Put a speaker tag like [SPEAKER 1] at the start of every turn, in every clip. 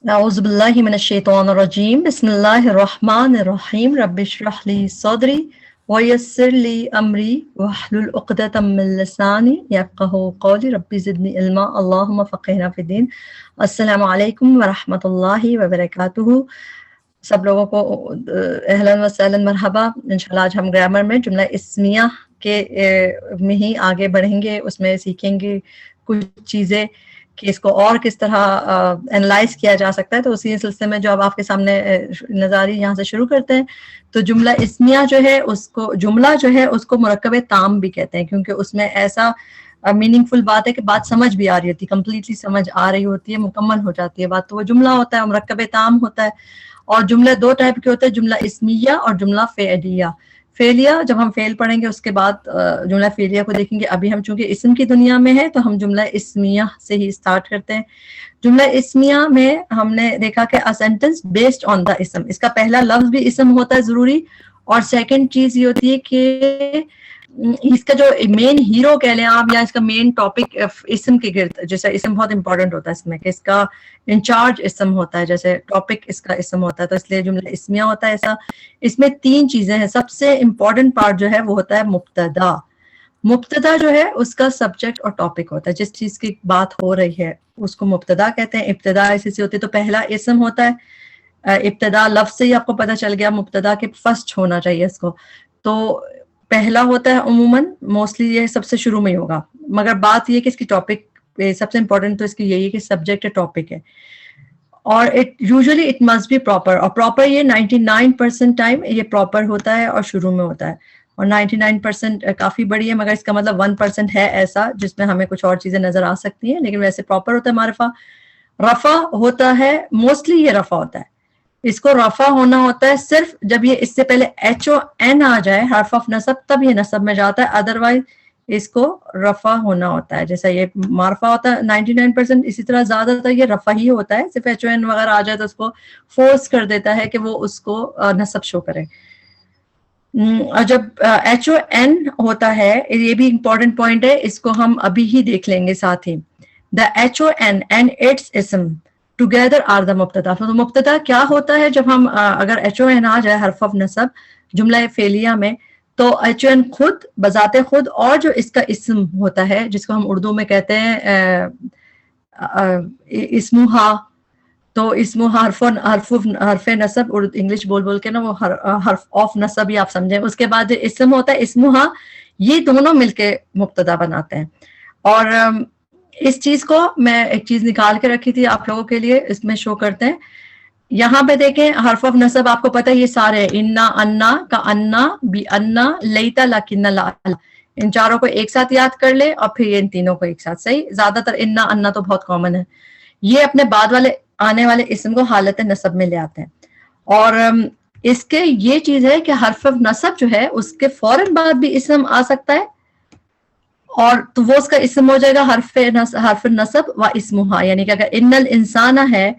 [SPEAKER 1] أعوذ بالله من الشيطان الرجيم بسم الله الرحمن الرحيم رب اشرح لي صدري ويسر لي أمري واحلل عقدة من لساني يفقهوا قولي رب زدني علما اللهم فقهنا في الدين. السلام علیکم ورحمۃ اللہ وبرکاتہ. سب لوگوں کو اہلا وسہلا مرحبا. انشاءاللہ آج ہم گرامر میں جملہ اسمیہ کے میں ہی آگے بڑھیں گے. اس میں سیکھیں گے کچھ چیزیں کہ اس کو اور کس طرح انالائز کیا جا سکتا ہے. تو اسی سلسلے میں جو اب آپ کے سامنے نظاری یہاں سے شروع کرتے ہیں. تو جملہ اسمیہ جو ہے اس کو جملہ جو ہے اس کو مرکب تام بھی کہتے ہیں، کیونکہ اس میں ایسا میننگ فل بات ہے کہ بات سمجھ بھی آ رہی ہوتی ہے، کمپلیٹلی سمجھ آ رہی ہوتی ہے، مکمل ہو جاتی ہے بات، تو وہ جملہ ہوتا ہے، مرکب تام ہوتا ہے. اور جملے دو ٹائپ کے ہوتے ہیں، جملہ اسمیہ اور جملہ فعلیہ. فعلیہ جب ہم فعل پڑھیں گے اس کے بعد جملہ فعلیہ کو دیکھیں گے. ابھی ہم چونکہ اسم کی دنیا میں ہے تو ہم جملہ اسمیہ سے ہی اسٹارٹ کرتے ہیں. جملہ اسمیہ میں ہم نے دیکھا کہ a sentence based on the اسم، اس کا پہلا لفظ بھی اسم ہوتا ہے ضروری، اور سیکنڈ چیز یہ ہوتی ہے کہ اس کا جو مین ہیرو کہہ لیں آپ، یا اس کا مین ٹاپک اسم کے گرد، جیسا اسم بہت امپورٹنٹ ہوتا ہے اس میں کہ اس کا انچارج اسم ہوتا ہے، جیسے ٹاپک اس کا اسم ہوتا ہے، تو اس لیے جملہ اسمیہ ہوتا ہے ایسا. اس میں تین چیزیں ہیں. سب سے امپورٹنٹ پارٹ جو ہے وہ ہوتا ہے مبتدا. مبتدا جو ہے اس کا سبجیکٹ اور ٹاپک ہوتا ہے، جس چیز کی بات ہو رہی ہے اس کو مبتدا کہتے ہیں. ابتدا ایسی سے ہوتی ہے، تو پہلا اسم ہوتا ہے. ابتدا لفظ سے ہی آپ کو پتہ چل گیا مبتدا کے فرسٹ ہونا چاہیے اس کو. تو پہلا ہوتا ہے عموماً، موسٹلی یہ سب سے شروع میں ہی ہوگا، مگر بات یہ کہ اس کی ٹاپک سب سے امپورٹنٹ تو اس کی یہی ہے کہ سبجیکٹ ٹاپک ہے. اور usually it must be proper, اور پراپر یہ 99% ٹائم یہ پراپر ہوتا ہے اور شروع میں ہوتا ہے. اور 99% کافی بڑی ہے، مگر اس کا مطلب 1% ہے ایسا جس میں ہمیں کچھ اور چیزیں نظر آ سکتی ہیں، لیکن ویسے پراپر ہوتا ہے. معرفہ رفع ہوتا ہے، موسٹلی یہ رفع ہوتا ہے. اس کو رفع ہونا ہوتا ہے صرف جب یہ اس سے پہلے ایچ او این آ جائے، حرف آف نصب، تب یہ نصب میں جاتا ہے. ادروائز اس کو رفع ہونا ہوتا ہے. جیسا یہ معرفہ ہوتا ہے 99%، اسی طرح زیادہ تر یہ رفع ہی ہوتا ہے. صرف ایچ او این وغیرہ آ جائے تو اس کو فورس کر دیتا ہے کہ وہ اس کو نصب شو کرے. اور جب ایچ او این ہوتا ہے، یہ بھی امپورٹنٹ پوائنٹ ہے، اس کو ہم ابھی ہی دیکھ لیں گے ساتھ ہی. The H O N and its اسم ٹوگیدر آر دا مبتدا. تو مبتدا کیا ہوتا ہے جب ہم اگر ایچ او این آ جائے حرف آف نصب جملہ فعلیہ میں، تو ایچ او این خود بذات خود، اور جو اس کا اسم ہوتا ہے جس کو ہم اردو میں کہتے ہیں اسمہا، تو اسم حرف نصب، انگلش بول بول کے نا وہ حرف آف نصب ہی آپ سمجھیں. اس کے بعد جو اسم ہوتا ہے اسمہا، یہ دونوں مل کے مبتدا بناتے ہیں. اور اس چیز کو میں ایک چیز نکال کے رکھی تھی آپ لوگوں کے لیے، اس میں شو کرتے ہیں. یہاں پہ دیکھیں حرف آف نصب آپ کو پتہ ہے یہ سارے انا، انا کا انا، بی انا، لیتا، لکن، لا، ان چاروں کو ایک ساتھ یاد کر لے اور پھر ان تینوں کو ایک ساتھ. صحیح، زیادہ تر انا انا تو بہت کامن ہے. یہ اپنے بعد والے آنے والے اسم کو حالت نصب میں لے آتے ہیں. اور اس کے یہ چیز ہے کہ حرف نصب جو ہے اس کے فوراً بعد بھی اسم آ سکتا ہے، اور تو وہ اس کا اسم ہو جائے گا حرف نصب و اسمہا. یعنی کہ اگر ان الانسان ہے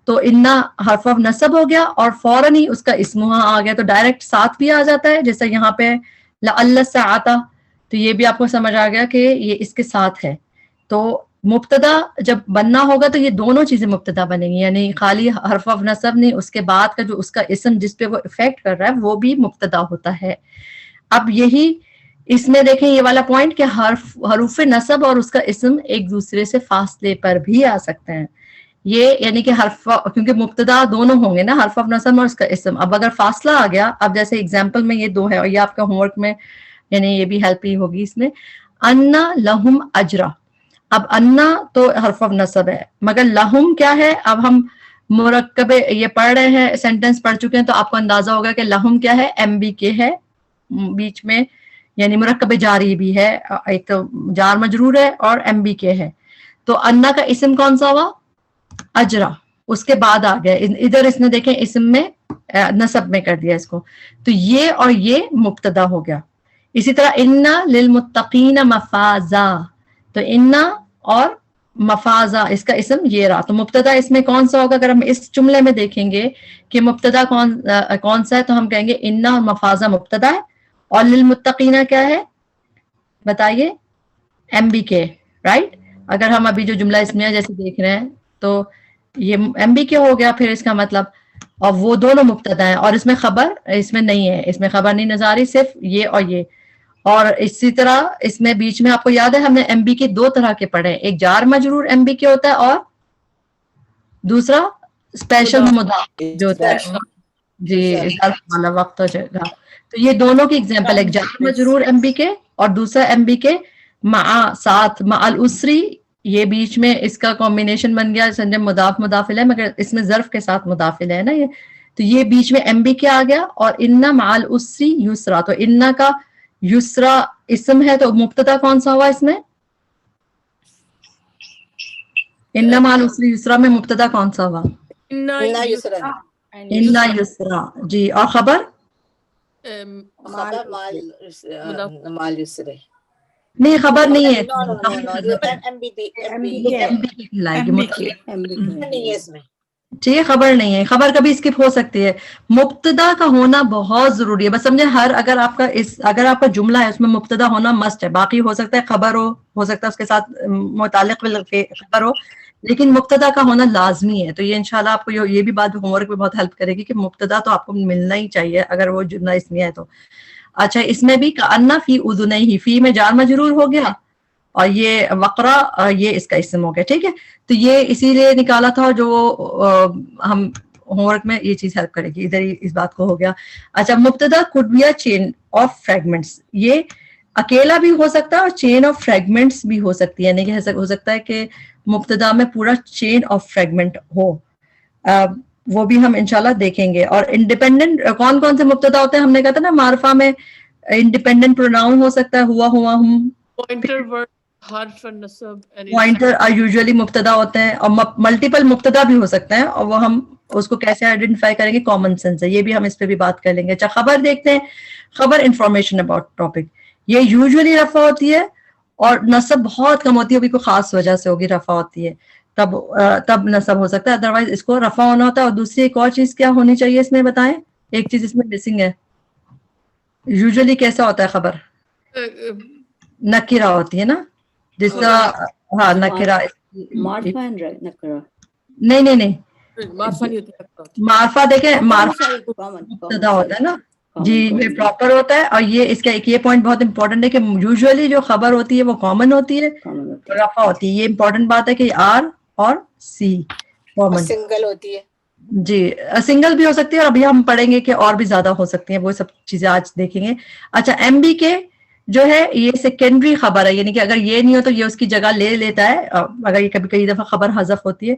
[SPEAKER 1] تو انا حرف نصب ہو گیا اور فوراً ہی اس کا اسمہا آ گیا، تو ڈائریکٹ ساتھ بھی آ جاتا ہے. جیسا یہاں پہ لعل الساعۃ، تو یہ بھی آپ کو سمجھ آ گیا کہ یہ اس کے ساتھ ہے. تو مبتدا جب بننا ہوگا تو یہ دونوں چیزیں مبتدا بنیں گی، یعنی خالی حرف آف نصب نہیں، اس کے بعد کا جو اس کا اسم جس پہ وہ افیکٹ کر رہا ہے وہ بھی مبتدا ہوتا ہے. اب یہی اس میں دیکھیں یہ والا پوائنٹ کہ حروف نصب اور اس کا اسم ایک دوسرے سے فاصلے پر بھی آ سکتے ہیں. یہ یعنی کہ کیونکہ مبتدا دونوں ہوں گے نا، حرف آف نصب اور اس کا اسم. اب اگر فاصلہ آ گیا، اب جیسے اگزامپل میں یہ دو ہے، اور یہ آپ کا ہوم ورک میں یعنی یہ بھی ہیلپ ہی ہوگی اس میں. انا لہم اجرا، اب انا تو حرف آف نصب ہے، مگر لہم کیا ہے؟ اب ہم مرکب یہ پڑھ رہے ہیں، سینٹنس پڑھ چکے ہیں، تو آپ کو اندازہ ہوگا کہ لہم کیا ہے؟ ایم بی کے ہے بیچ میں، یعنی مرکب جاری بھی ہے، ایک تو جار مجرور ہے اور ایم بی کے ہے. تو انا کا اسم کون سا ہوا؟ اجرا. اس کے بعد آ گیا ادھر، اس نے دیکھیں اسم میں نصب میں کر دیا اس کو، تو یہ اور یہ مبتدا ہو گیا. اسی طرح انا للمتقین مفازا، تو انا اور مفازا اس کا اسم یہ رہا. تو مبتدا اس میں کون سا ہوگا؟ اگر ہم اس جملے میں دیکھیں گے کہ مبتدا کون سا ہے، تو ہم کہیں گے انا اور مفازا مبتدا ہے، اور للمتقین کیا ہے بتائیے؟ ایم بی کے، رائٹ. اگر ہم ابھی جو جملہ اسمیہ جیسے دیکھ رہے ہیں تو یہ MBK ہو گیا پھر اس کا مطلب, اور وہ دونوں مبتدا ہیں اور اس میں خبر اس میں نہیں ہے, اس میں خبر نہیں نظر آ رہی, صرف یہ اور یہ. اور اسی طرح اس میں بیچ میں آپ کو یاد ہے ہم نے MBK دو طرح کے پڑھے, ایک جار مجرور MBK ہوتا ہے اور دوسرا اسپیشل مضاف جو ہوتا ہے جی ظرف والا وقت ہو جائے گا. تو یہ دونوں کی اگزامپل, ایک جار مجرور MBK اور دوسرا MBK مع ساتھ مع الاسری, یہ بیچ میں اس کا کمبینیشن بن گیا سنجم مضاف مضاف الیہ, مگر اس میں ظرف کے ساتھ مضاف الیہ ہے نا یہ, تو یہ بیچ میں MBK آ گیا. اور ان مع الاسری یسرا, تو ان کا یسرا اسم ہے تو مبتدا کون سا ہوا اس میں, ان مع الاسری یسرا میں مبتدا کون سا ہوا, ان یسرا جی, اور خبر نہیں خبر نہیں ہے ٹھیک ہے, خبر نہیں ہے, خبر کبھی اسکپ ہو سکتی ہے. مبتدا کا ہونا بہت ضروری ہے, بس سمجھے ہر اگر آپ کا جملہ ہے اس میں مبتدا ہونا مسٹ ہے, باقی ہو سکتا ہے خبر ہو سکتا ہے اس کے ساتھ متعلق خبر ہو, لیکن مبتدا کا ہونا لازمی ہے. تو یہ انشاءاللہ آپ کو یہ بھی بات ہوم ورک میں بہت ہیلپ کرے گی کہ مبتدا تو آپ کو ملنا ہی چاہیے اگر وہ جملہ اسمیہ ہے تو. اچھا اس میں بھی کأن فی اذنیہ, فی میں جار مجرور ہو گیا اور یہ وقرا یہ اس کا اسم ہو گیا, ٹھیک ہے. تو یہ اسی لیے نکالا تھا جو ہم ہوم ورک میں یہ چیز ہیلپ کرے گی, ادھر ہی اس بات کو ہو گیا. اچھا مبتدا could be a chain of fragments, یہ اکیلا بھی ہو سکتا ہے اور چین آف فریگمنٹس بھی ہو سکتی ہے, یعنی کہ ہو سکتا ہے کہ مبتدا میں پورا چین آف فریگمنٹ ہو, وہ بھی ہم انشاءاللہ دیکھیں گے. اور انڈیپینڈنٹ کون کون سے مبتدا ہوتے ہیں, ہم نے کہا تھا نا معرفہ میں انڈیپینڈنٹ پروناؤن ہو سکتا ہے, ہوا ہم, پوائنٹر یوزلی مبتدا ہوتے ہیں, اور ملٹیپل مبتدا بھی ہو سکتے ہیں, اور وہ ہم اس کو کیسے آئیڈینٹیفائی کریں گے, کامن سینس ہے, یہ بھی ہم اس پہ بھی بات کر لیں گے. اچھا خبر دیکھتے ہیں, خبر انفارمیشن اباؤٹ ٹاپک, یہ یوزلی رفع ہوتی ہے اور نصب بہت کم ہوتی ہے, کوئی خاص وجہ سے ہوگی رفع ہوتی ہے تب نصب ہو سکتا ہے, ادروائز اس کو رفع ہونا ہوتا ہے. اور دوسری ایک اور چیز کیا ہونی چاہیے اس میں بتائیں, ایک چیز اس میں مسنگ ہے, یوزلی کیسا ہوتا ہے خبر, نکرہ ہوتی ہے نا, جس طرح ہاں نکرہ نہیں معرفہ دیکھیں معرفہ مبتدا ہوتا ہے نا جی, یہ پراپر ہوتا ہے. اور یہ اس کا ایک یہ پوائنٹ بہت امپورٹنٹ ہے کہ یوزلی جو خبر ہوتی ہے وہ کامن ہوتی ہے, رفع ہوتی ہے. یہ امپورٹنٹ بات ہے کہ آر اور سی کامن,
[SPEAKER 2] سنگل ہوتی ہے
[SPEAKER 1] جی سنگل بھی ہو سکتی ہے, اور ابھی ہم پڑھیں گے کہ اور بھی زیادہ ہو سکتی ہیں, وہ سب چیزیں آج دیکھیں گے. اچھا MBK جو ہے یہ سیکنڈری خبر ہے, یعنی کہ اگر یہ نہیں ہو تو یہ اس کی جگہ لے لیتا ہے, اگر یہ کئی دفعہ خبر حذف ہوتی ہے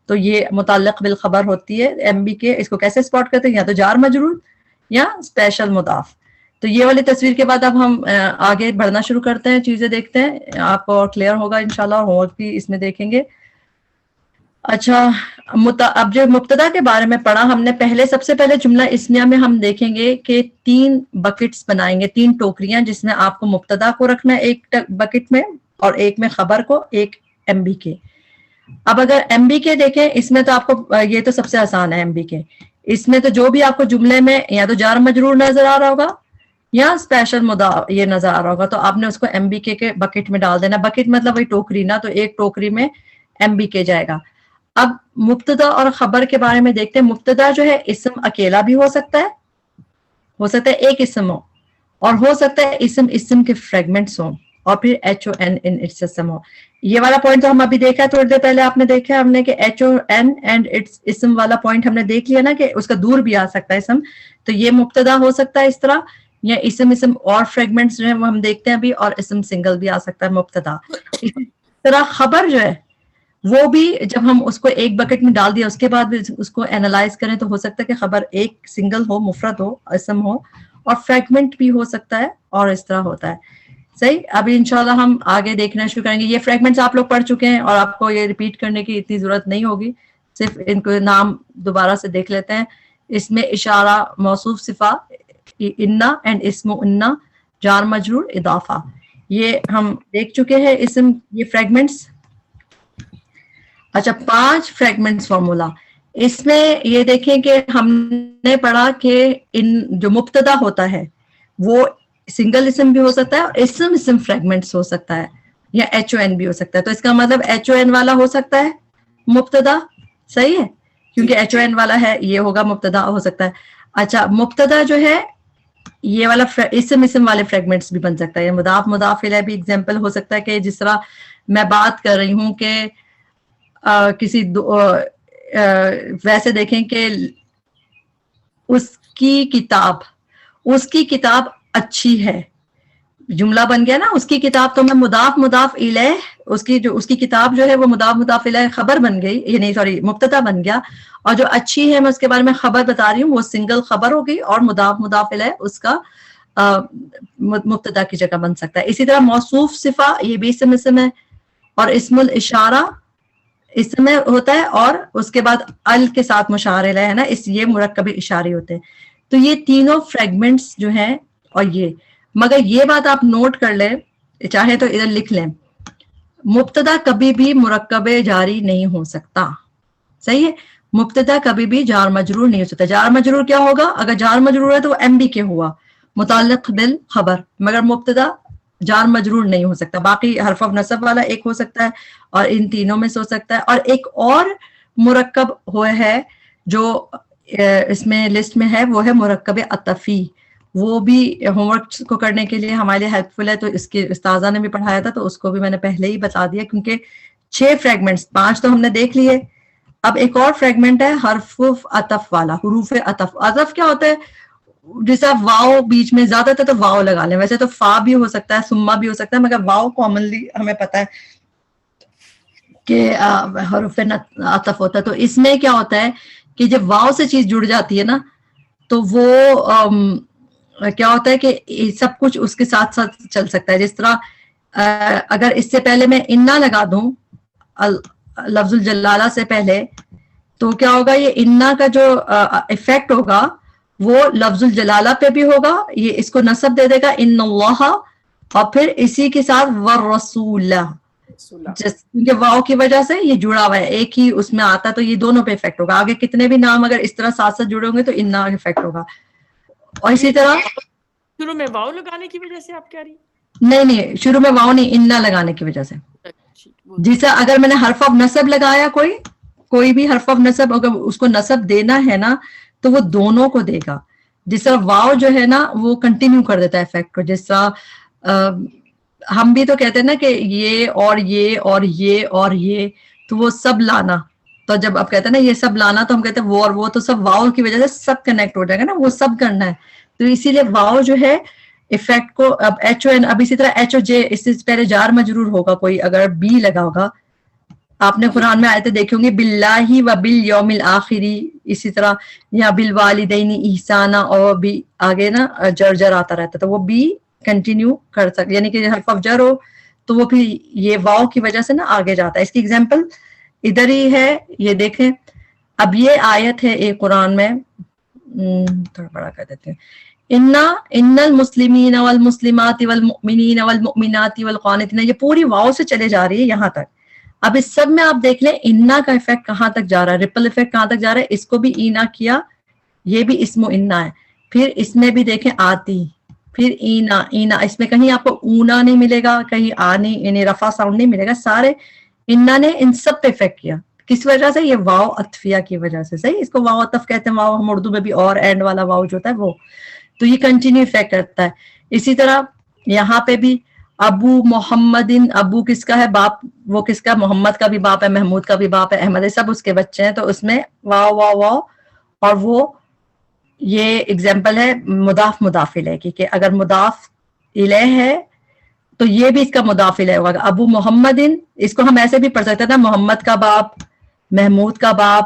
[SPEAKER 1] تو یہ متعلق بالخبر ہوتی ہے. MBK اس کو کیسے اسپاٹ کرتے ہیں, یا تو جار مجرور یا اسپیشل مضاف. تو یہ والی تصویر کے بعد اب ہم آگے بڑھنا شروع کرتے ہیں, چیزیں دیکھتے ہیں, آپ کو اور کلیئر ہوگا انشاءاللہ, اور بھی اس میں دیکھیں گے. اچھا اب جو مبتدا کے بارے میں پڑھا ہم نے, پہلے سب سے پہلے جملہ اسمیہ میں ہم دیکھیں گے کہ 3 بکٹس بنائیں گے, 3 ٹوکریاں, جس میں آپ کو مبتدا کو رکھنا ہے ایک بکٹ میں, اور ایک میں خبر کو, ایک MBK. اب اگر MBK دیکھیں اس میں تو آپ کو یہ تو سب سے آسان ہے MBK, اس میں تو جو بھی آپ کو جملے میں یا تو جار مجرور نظر آ رہا ہوگا یا اسپیشل مضاف یہ نظر آ رہا ہوگا, تو آپ نے اس کو MBK کے بکٹ میں ڈال دینا. بکٹ مطلب وہی ٹوکری نا, تو ایک ٹوکری میں MBK جائے گا. اب مبتدا اور خبر کے بارے میں دیکھتے ہیں. مبتدا جو ہے اسم اکیلا بھی ہو سکتا ہے ایک اسم ہو, اور ہو سکتا ہے اسم کے فریگمنٹس ہوں, اور پھر HON ان اٹس اسم ہو. یہ والا پوائنٹ تو ہم ابھی دیکھا ہے, تھوڑی دیر پہلے آپ نے دیکھا ہم نے کہ HON اینڈ اٹس اسم والا پوائنٹ ہم نے دیکھ لیا نا, کہ اس کا دور بھی آ سکتا ہے اسم. تو یہ مبتدا ہو سکتا ہے اس طرح, یا اسم اور فریگمنٹس جو ہیں وہ ہم دیکھتے ہیں ابھی, اور اسم سنگل بھی آ سکتا ہے مبتدا. اسی طرح خبر جو ہے وہ بھی جب ہم اس کو ایک بکٹ میں ڈال دیا اس کے بعد بھی اس کو اینالائز کریں تو ہو سکتا ہے کہ خبر ایک سنگل ہو, مفرد ہو, اسم ہو, اور فریگمنٹ بھی ہو سکتا ہے, اور اس طرح ہوتا ہے. صحیح, ابھی انشاءاللہ ہم آگے دیکھنا شروع کریں گے. یہ فریگمنٹس آپ لوگ پڑھ چکے ہیں اور آپ کو یہ ریپیٹ کرنے کی اتنی ضرورت نہیں ہوگی, صرف ان کو نام دوبارہ سے دیکھ لیتے ہیں. اس میں اشارہ, موصوف, صفہ, انا اینڈ اسم انا, جار مجرور, اضافہ, یہ ہم دیکھ چکے ہیں اسم یہ فریگمنٹس. اچھا 5 فریگمنٹس فارمولا. اس میں یہ دیکھیں کہ ہم نے پڑھا کہ ان جو مبتدا ہوتا ہے وہ سنگل اسم بھی ہو سکتا ہے, اور اسم فریگمنٹس ہو سکتا ہے, یا HON بھی ہو سکتا ہے. تو اس کا مطلب HON والا ہو سکتا ہے مبتدا, صحیح ہے, کیونکہ ایچ او این والا ہے, یہ ہوگا مبتدا ہو سکتا ہے. اچھا مبتدا جو ہے یہ والا اسم والے فریگمنٹس بھی بن سکتا ہے, مضاف مضاف الیہ بھی ایگزامپل ہو سکتا ہے, کہ جس طرح میں بات کر رہی ہوں کہ کسی ویسے دیکھیں کہ اس کی کتاب اچھی ہے, جملہ بن گیا نا, اس کی کتاب, تو میں مضاف مضاف الیہ, اس کی کتاب جو ہے وہ مضاف مضاف الیہ خبر بن گئی, یعنی سوری مبتدا بن گیا, اور جو اچھی ہے میں اس کے بارے میں خبر بتا رہی ہوں, وہ سنگل خبر ہو گئی, اور مضاف مضاف الیہ اس کا مبتدا کی جگہ بن سکتا ہے. اسی طرح موصوف صفہ یہ بھی اسم ہے, اور اسم الاشارہ اسم میں ہوتا ہے, اور اس کے بعد ال کے ساتھ مشار الیہ ہے نا, یہ مرکب اشارے ہوتے ہیں. تو یہ تینوں فریگمنٹس جو ہیں, اور یہ مگر یہ بات آپ نوٹ کر لیں, چاہے تو ادھر لکھ لیں, مبتدا کبھی بھی مرکب جاری نہیں ہو سکتا. صحیح ہے, مبتدا کبھی بھی جار مجرور نہیں ہو سکتا. جار مجرور کیا ہوگا, اگر جار مجرور ہے تو وہ ایم بی کے ہوا, متعلق بالخبر, مگر مبتدا جار مجرور نہیں ہو سکتا. باقی حرف نصب والا ایک ہو سکتا ہے, اور ان تینوں میں سے ہو سکتا ہے. اور ایک اور مرکب ہوا ہے جو اس میں لسٹ میں ہے, وہ ہے مرکب عطفی. وہ بھی ہوم ورک کو کرنے کے لیے ہمارے لیے ہیلپ فل ہے, تو اس کے استاذہ نے بھی پڑھایا تھا, تو اس کو بھی میں نے پہلے ہی بتا دیا, کیونکہ 6 فریگمنٹس, 5 تو ہم نے دیکھ لیے. اب ایک اور فریگمنٹ ہے حرف عطف والا, حروف عطف. عطف کیا ہوتا ہے, جیسا واؤ بیچ میں زیادہ تر تو واؤ لگا لیں, ویسے تو فا بھی ہو سکتا ہے, سما بھی ہو سکتا ہے, مگر واؤ کامنلی ہمیں پتا ہے کہ حروف عطف ہوتا ہے. تو اس میں کیا ہوتا ہے کہ جب واؤ سے چیز جڑ جاتی ہے نا, تو وہ کیا ہوتا ہے کہ سب کچھ اس کے ساتھ ساتھ چل سکتا ہے. جس طرح اگر اس سے پہلے میں انا لگا دوں لفظ الجلالہ سے پہلے, تو کیا ہوگا, یہ انا کا جو افیکٹ ہوگا وہ لفظ الجلالہ پہ بھی ہوگا, یہ اس کو نصب دے دے گا ان اللہ, اور پھر اسی کے ساتھ والرسول, کیونکہ واؤ کی وجہ سے یہ جڑا ہوا ہے, ایک ہی اس میں آتا ہے, تو یہ دونوں پہ افیکٹ ہوگا. آگے کتنے بھی نام اگر اس طرح ساتھ ساتھ جڑے ہوں گے تو انا افیکٹ ہوگا. اور اسی طرح
[SPEAKER 2] شروع میں واؤ لگانے کی وجہ سے آپ کہہ رہی ہیں؟
[SPEAKER 1] نہیں, شروع میں واؤ نہیں, انا لگانے کی وجہ سے. جیسا اگر میں نے حرف آف نصب لگایا, کوئی بھی حرف آف نصب اگر اس کو نصب دینا ہے نا, تو وہ دونوں کو دے گا. جس طرح واؤ جو ہے نا وہ کنٹینیو کر دیتا ہے افیکٹ کو. جس طرح ہم بھی تو کہتے ہیں نا کہ یہ اور یہ اور یہ اور یہ, تو وہ سب لانا, تو جب آپ کہتے ہیں نا یہ سب لانا, تو ہم کہتے ہیں وہ اور وہ, تو سب واؤ کی وجہ سے سب کنیکٹ ہو جائے گا نا, وہ سب کرنا ہے. تو اسی لیے واؤ جو ہے افیکٹ کو, اب ایچ او این, اب اسی طرح ایچ او جے, اس سے پہلے جار مجرور ہوگا کوئی, اگر بی لگا ہوگا, آپ نے قرآن میں آیتیں دیکھی ہوں گی, باللہ و بالیوم الآخری, اسی طرح یہاں بالوالدین احسانا, اور بھی آگے نا جر آتا رہتا ہے, تو وہ بھی کنٹینیو کر سکتے, یعنی کہ حرف آف جر ہو تو وہ پھر یہ واؤ کی وجہ سے نا آگے جاتا ہے. اس کی ایگزامپل ادھر ہی ہے, یہ دیکھیں. اب یہ آیت ہے ایک قرآن میں, تھوڑا بڑا کر دیتے ہیں, ان المسلمین والمسلمات والمؤمنین والمؤمنات والقانتین, یہ پوری واؤ سے چلے جا رہی ہے یہاں تک. اب اس سب میں آپ دیکھ لیں انا کا افیکٹ کہاں تک جا رہا ہے, ریپل افیکٹ کہاں تک جا رہا ہے. اس کو بھی اینا کیا, یہ بھی اسم و انا ہے. پھر اس میں بھی دیکھیں آتی, پھر اینا, اس میں کہیں آپ کو اونا نہیں ملے گا, کہیں آنی یعنی رفع ساؤنڈ نہیں ملے گا, سارے انا نے ان سب پہ افیکٹ کیا. کس وجہ سے, یہ واؤ عطفیہ کی وجہ سے. صحیح, اس کو واؤ عطف کہتے ہیں, واؤ ہم اردو میں بھی اور اینڈ والا واؤ جو ہوتا ہے وہ, تو یہ کنٹینیو افیکٹ کرتا ہے. اسی طرح یہاں پہ بھی ابو محمد, ابو کس کا ہے, باپ, وہ کس کا, محمد کا بھی باپ ہے, محمود کا بھی باپ ہے, احمد, سب اس کے بچے ہیں, تو اس میں واؤ واؤ واؤ, اور وہ یہ اگزامپل ہے مضاف مضاف الیہ کی, کہ اگر مضاف الیہ ہے تو یہ بھی اس کا مضاف الیہ ہوگا. ابو محمد, اس کو ہم ایسے بھی پڑھ سکتے ہیں نا, محمد کا باپ, محمود کا باپ,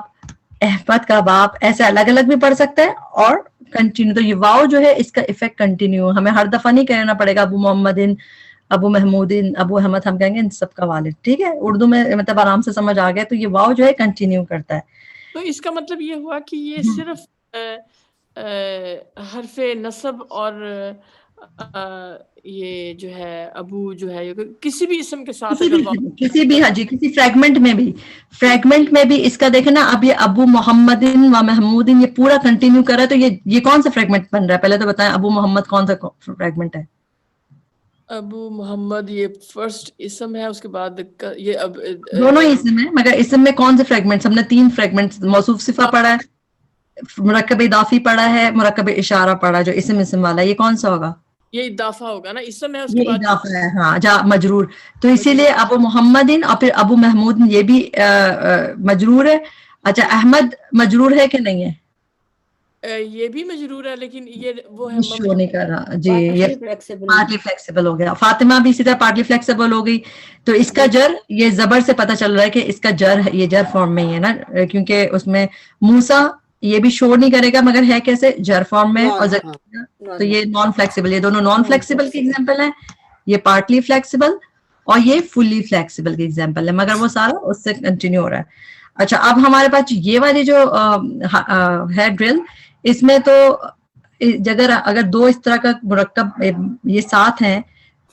[SPEAKER 1] احمد کا باپ, ایسے الگ الگ بھی پڑھ سکتے ہیں, اور کنٹینیو. تو یہ واؤ جو ہے اس کا افیکٹ کنٹینیو, ہمیں ہر دفعہ نہیں کہنا پڑے گا ابو محمد, ابو محمود, ابو احمد, ہم کہیں گے ان سب کا والد. ٹھیک ہے, اردو میں مطلب آرام سے سمجھ آ گیا. تو یہ واؤ جو ہے کنٹینیو کرتا ہے.
[SPEAKER 2] تو اس کا مطلب یہ ہوا کہ یہ صرف حرف نصب اور یہ جو ہے ابو جو ہے کسی بھی اسم کے ساتھ
[SPEAKER 1] کسی بھی, ہاں جی, کسی فریگمنٹ میں بھی اس کا دیکھیں نا. اب یہ ابو محمد و محمود, یہ پورا کنٹینیو کر رہا ہے, تو یہ کون سا فریگمنٹ بن رہا ہے, پہلے تو بتائیں ابو محمد کون سا فریگمنٹ ہے.
[SPEAKER 2] ابو محمد یہ فرسٹ اسم ہے, اس کے بعد یہ اب
[SPEAKER 1] دونوں ہی اسم ہے, مگر اسم میں کون سے فریگمنٹس؟ ہم نے 3 فریگمنٹس, موصوف صفہ پڑھا ہے, مرکب اضافی پڑھا ہے, مرکب اشارہ پڑھا جو اسم والا, یہ کون سا ہوگا؟
[SPEAKER 2] یہ اضافہ ہوگا نا, اسم ہے اس کے
[SPEAKER 1] یہ
[SPEAKER 2] بعد
[SPEAKER 1] اضافہ ہے, ہاں جا مجرور. تو اسی لیے ابو محمدن اور پھر ابو محمود یہ بھی مجرور ہے. اچھا احمد مجرور ہے کہ نہیں ہے؟
[SPEAKER 2] یہ بھی مجرور ہے, لیکن یہ وہ ہے
[SPEAKER 1] شو نہیں کر رہا جی, یہ
[SPEAKER 3] فلیکسیبل
[SPEAKER 1] پارٹلی فلیکسیبل ہو گیا. فاطمہ بھی اسی طرح پارٹلی فلیکسیبل ہو گئی. تو اس کا جر, یہ زبر سے پتہ چل رہا ہے کہ اس کا جر, یہ جر فارم میں ہی ہے نا, کیونکہ اس میں موسیٰ یہ بھی شور نہیں کرے گا, مگر ہے کیسے؟ جر فارم میں. اور زکریا تو یہ نان فلیکسیبل, یہ دونوں نان فلیکسیبل کی ایگزامپل ہیں. یہ پارٹلی فلیکسیبل اور یہ فلی فلیکسیبل کی ایگزامپل ہے, مگر وہ سارا اس سے کنٹینیو ہو رہا ہے. اچھا اب ہمارے پاس یہ والی جو ہے ڈرل, اس میں تو اگر 2 اس طرح کا مرکب یہ ساتھ ہیں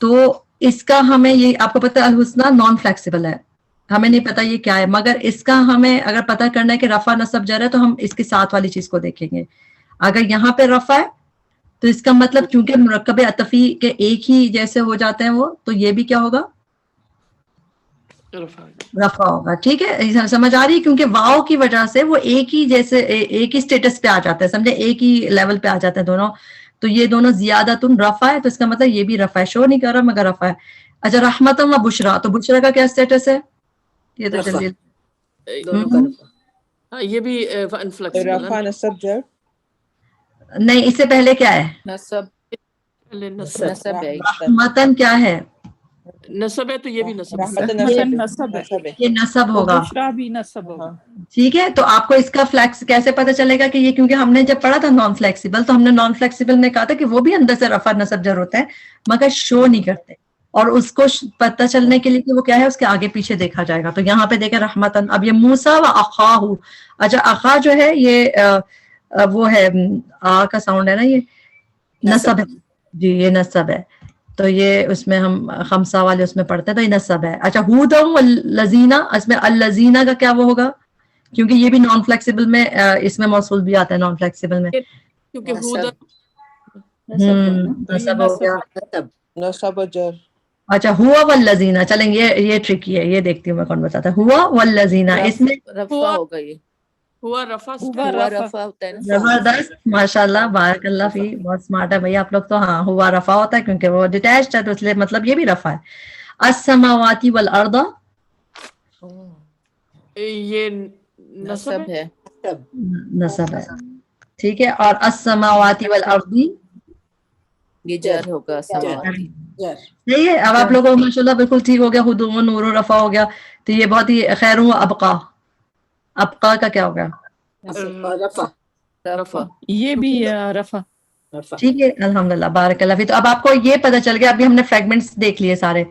[SPEAKER 1] تو اس کا ہمیں, یہ آپ کو پتہ ہے الحسنہ نان فلیکسیبل ہے, ہمیں نہیں پتا یہ کیا ہے, مگر اس کا ہمیں اگر پتہ کرنا ہے کہ رفع نصب جر ہے تو ہم اس کے ساتھ والی چیز کو دیکھیں گے. اگر یہاں پہ رفع ہے تو اس کا مطلب چونکہ مرکب عطفی کے ایک ہی جیسے ہو جاتے ہیں وہ, تو یہ بھی کیا ہوگا؟ رفع ہوگا. ٹھیک ہے, سمجھ آ رہی ہے؟ کیونکہ واؤ کی وجہ سے وہ ایک ہی جیسے ایک ہی سٹیٹس پہ آ جاتا ہے, سمجھے, ایک ہی لیول پہ آ جاتے ہیں دونوں. تو یہ دونوں زیادتن رفع ہے, تو اس کا مطلب یہ بھی رفع ہے, شو نہیں کر رہا مگر رفع ہے. اچھا رحمتن و بشرا, تو بشرا کا کیا سٹیٹس ہے؟ یہ تو جلدی
[SPEAKER 2] یہ بھی انفلیکسیبل
[SPEAKER 4] رفع نصب جر
[SPEAKER 1] نہیں, اس سے پہلے کیا ہے؟
[SPEAKER 2] نصب ہے,
[SPEAKER 1] رحمتن کیا ہے؟
[SPEAKER 2] نصب ہے, تو یہ بھی نصب
[SPEAKER 4] رحمت
[SPEAKER 2] ہے.
[SPEAKER 4] نصب ہے.
[SPEAKER 1] یہ نصب ہوگا.
[SPEAKER 3] بشرا بھی نصب ہوگا.
[SPEAKER 1] ٹھیک ہے, تو آپ کو اس کا فلیکس کیسے پتہ چلے گا کہ یہ, کیونکہ ہم نے جب پڑھا تھا نان فلیکسیبل, تو ہم نے نان فلیکسیبل میں کہا تھا کہ وہ بھی اندر سے رفع نصب جر ہوتے ہیں مگر شو نہیں کرتے, اور اس کو پتہ چلنے کے لیے کہ وہ کیا ہے اس کے آگے پیچھے دیکھا جائے گا. تو یہاں پہ دیکھیں رحمتن. اب یہ موسیٰ و اخاہ, اچھا اخا جو ہے یہ وہ ہے آ کا ساؤنڈ ہے نا, یہ نصب ہے جی, یہ نصب ہے. تو یہ اس میں ہم خمسہ والے اس میں پڑھتے ہیں, تو یہ نصب ہے. اچھا ہودہ والذین, اس میں الذین کا کیا وہ ہوگا؟ کیونکہ یہ بھی نان فلیکسیبل میں, اس میں موصول بھی آتا ہے نان فلیکسیبل میں.
[SPEAKER 2] کیونکہ ہودہ
[SPEAKER 1] نصب ہو گیا.
[SPEAKER 4] نصب جر.
[SPEAKER 1] اچھا ہوا والذین, چلیں یہ ٹرکی ہے, یہ دیکھتی ہوں میں کون بتاتا ہے. ہوا والذین, اس میں
[SPEAKER 2] رفع ہوگا, یہ ہوا رفع
[SPEAKER 3] ہوتا ہے نا.
[SPEAKER 1] زبردست, ماشاء اللہ, بارک اللہ فی, بہت سمارٹ ہے بھائی آپ لوگ تو. ہاں ہوا رفع ہوتا ہے کیونکہ وہ ڈیٹیچڈ ہے, تو اس لیے مطلب یہ بھی رفع ہے. السماوات والارض,
[SPEAKER 2] یہ نصب ہے,
[SPEAKER 1] نصب ہے. ٹھیک ہے, اور السماوات والارض
[SPEAKER 3] یہ جر ہوگا.
[SPEAKER 1] صحیح ہے. اب آپ لوگوں کو ماشاءاللہ بالکل ٹھیک ہو گیا, خود و نور و رفع ہو گیا. تو یہ بہت ہی خیر و ابقا, ابقا کا کیا ہوگا؟
[SPEAKER 2] رفع.
[SPEAKER 3] یہ بھی رفع.
[SPEAKER 1] ٹھیک ہے, الحمدللہ, بارک اللہ فی. تو اب آپ کو یہ پتہ چل گیا, ابھی ہم نے فریگمنٹس دیکھ لیے سارے.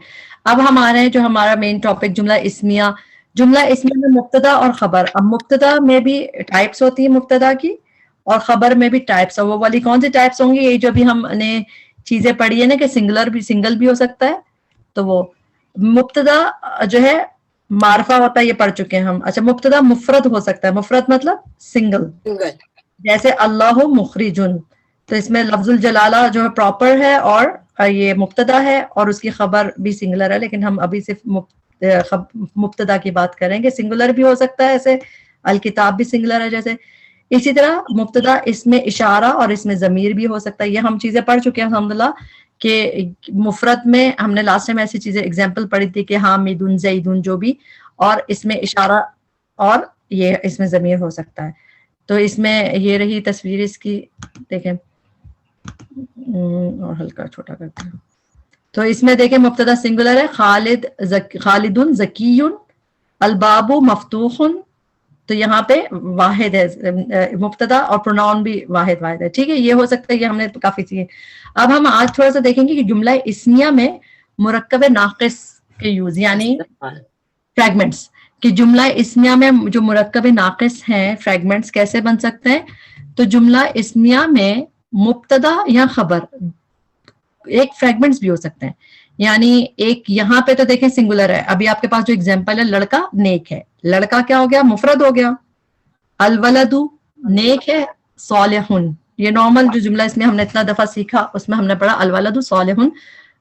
[SPEAKER 1] اب ہمارے جو ہمارا مین ٹاپک جملہ اسمیہ. جملہ اسمیہ میں مبتدا اور خبر. اب مبتدا میں بھی ٹائپس ہوتی ہیں مبتدا کی, اور خبر میں بھی ٹائپس. اور وہ والی کون سی ٹائپس ہوں گی؟ یہ جو بھی ہم نے چیزیں پڑھی ہے نا کہ سنگل بھی ہو سکتا ہے. تو وہ مبتدا جو ہے معرفہ ہوتا ہے, یہ پڑھ چکے ہیں ہم. اچھا مبتدا مفرد ہو سکتا ہے, مفرد مطلب سنگل, جیسے اللہ مخرجن. تو اس میں لفظ الجلالہ جو ہے پراپر ہے, اور یہ مبتدا ہے, اور اس کی خبر بھی سنگولر ہے, لیکن ہم ابھی صرف مبتدا کی بات کریں گے. سنگولر بھی ہو سکتا ہے, ایسے الکتاب بھی سنگولر ہے جیسے. اسی طرح مبتدا اس میں اشارہ اور اس میں ضمیر بھی ہو سکتا ہے. یہ ہم چیزیں پڑھ چکے ہیں الحمدللہ, کہ مفرد میں ہم نے لاسٹ ٹائم ایسی چیزیں اگزامپل پڑھی تھی کہ حامدن زیدن جو بھی, اور اس میں اشارہ اور یہ اس میں ضمیر ہو سکتا ہے. تو اس میں یہ رہی تصویر اس کی, دیکھیں اور ہلکا چھوٹا کرتے ہیں. تو اس میں دیکھیں مبتدا سنگولر ہے, خالدن ذکی, الباب مفتوح. تو یہاں پہ واحد ہے مبتدا, اور پروناؤن بھی واحد ہے. ٹھیک ہے, یہ ہو سکتا ہے, یہ ہم نے کافی چیزیں. اب ہم آج تھوڑا سا دیکھیں گے کہ جملہ اسمیہ میں مرکب ناقص کے یوز, یعنی فریگمنٹس. کہ جملہ اسمیہ میں جو مرکب ناقص ہیں فریگمنٹس کیسے بن سکتے ہیں. تو جملہ اسمیہ میں مبتدا یا خبر ایک فریگمنٹس بھی ہو سکتے ہیں. یعنی ایک یہاں پہ تو دیکھیں سنگولر ہے, ابھی آپ کے پاس جو اگزامپل ہے لڑکا نیک ہے, لڑکا کیا ہو گیا؟ مفرد ہو گیا. الولد نیک ہے, صالحن, یہ نارمل جو جملہ اس میں ہم نے اتنا دفعہ سیکھا اس میں ہم نے پڑھا الولد صالحن,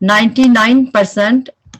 [SPEAKER 1] 99%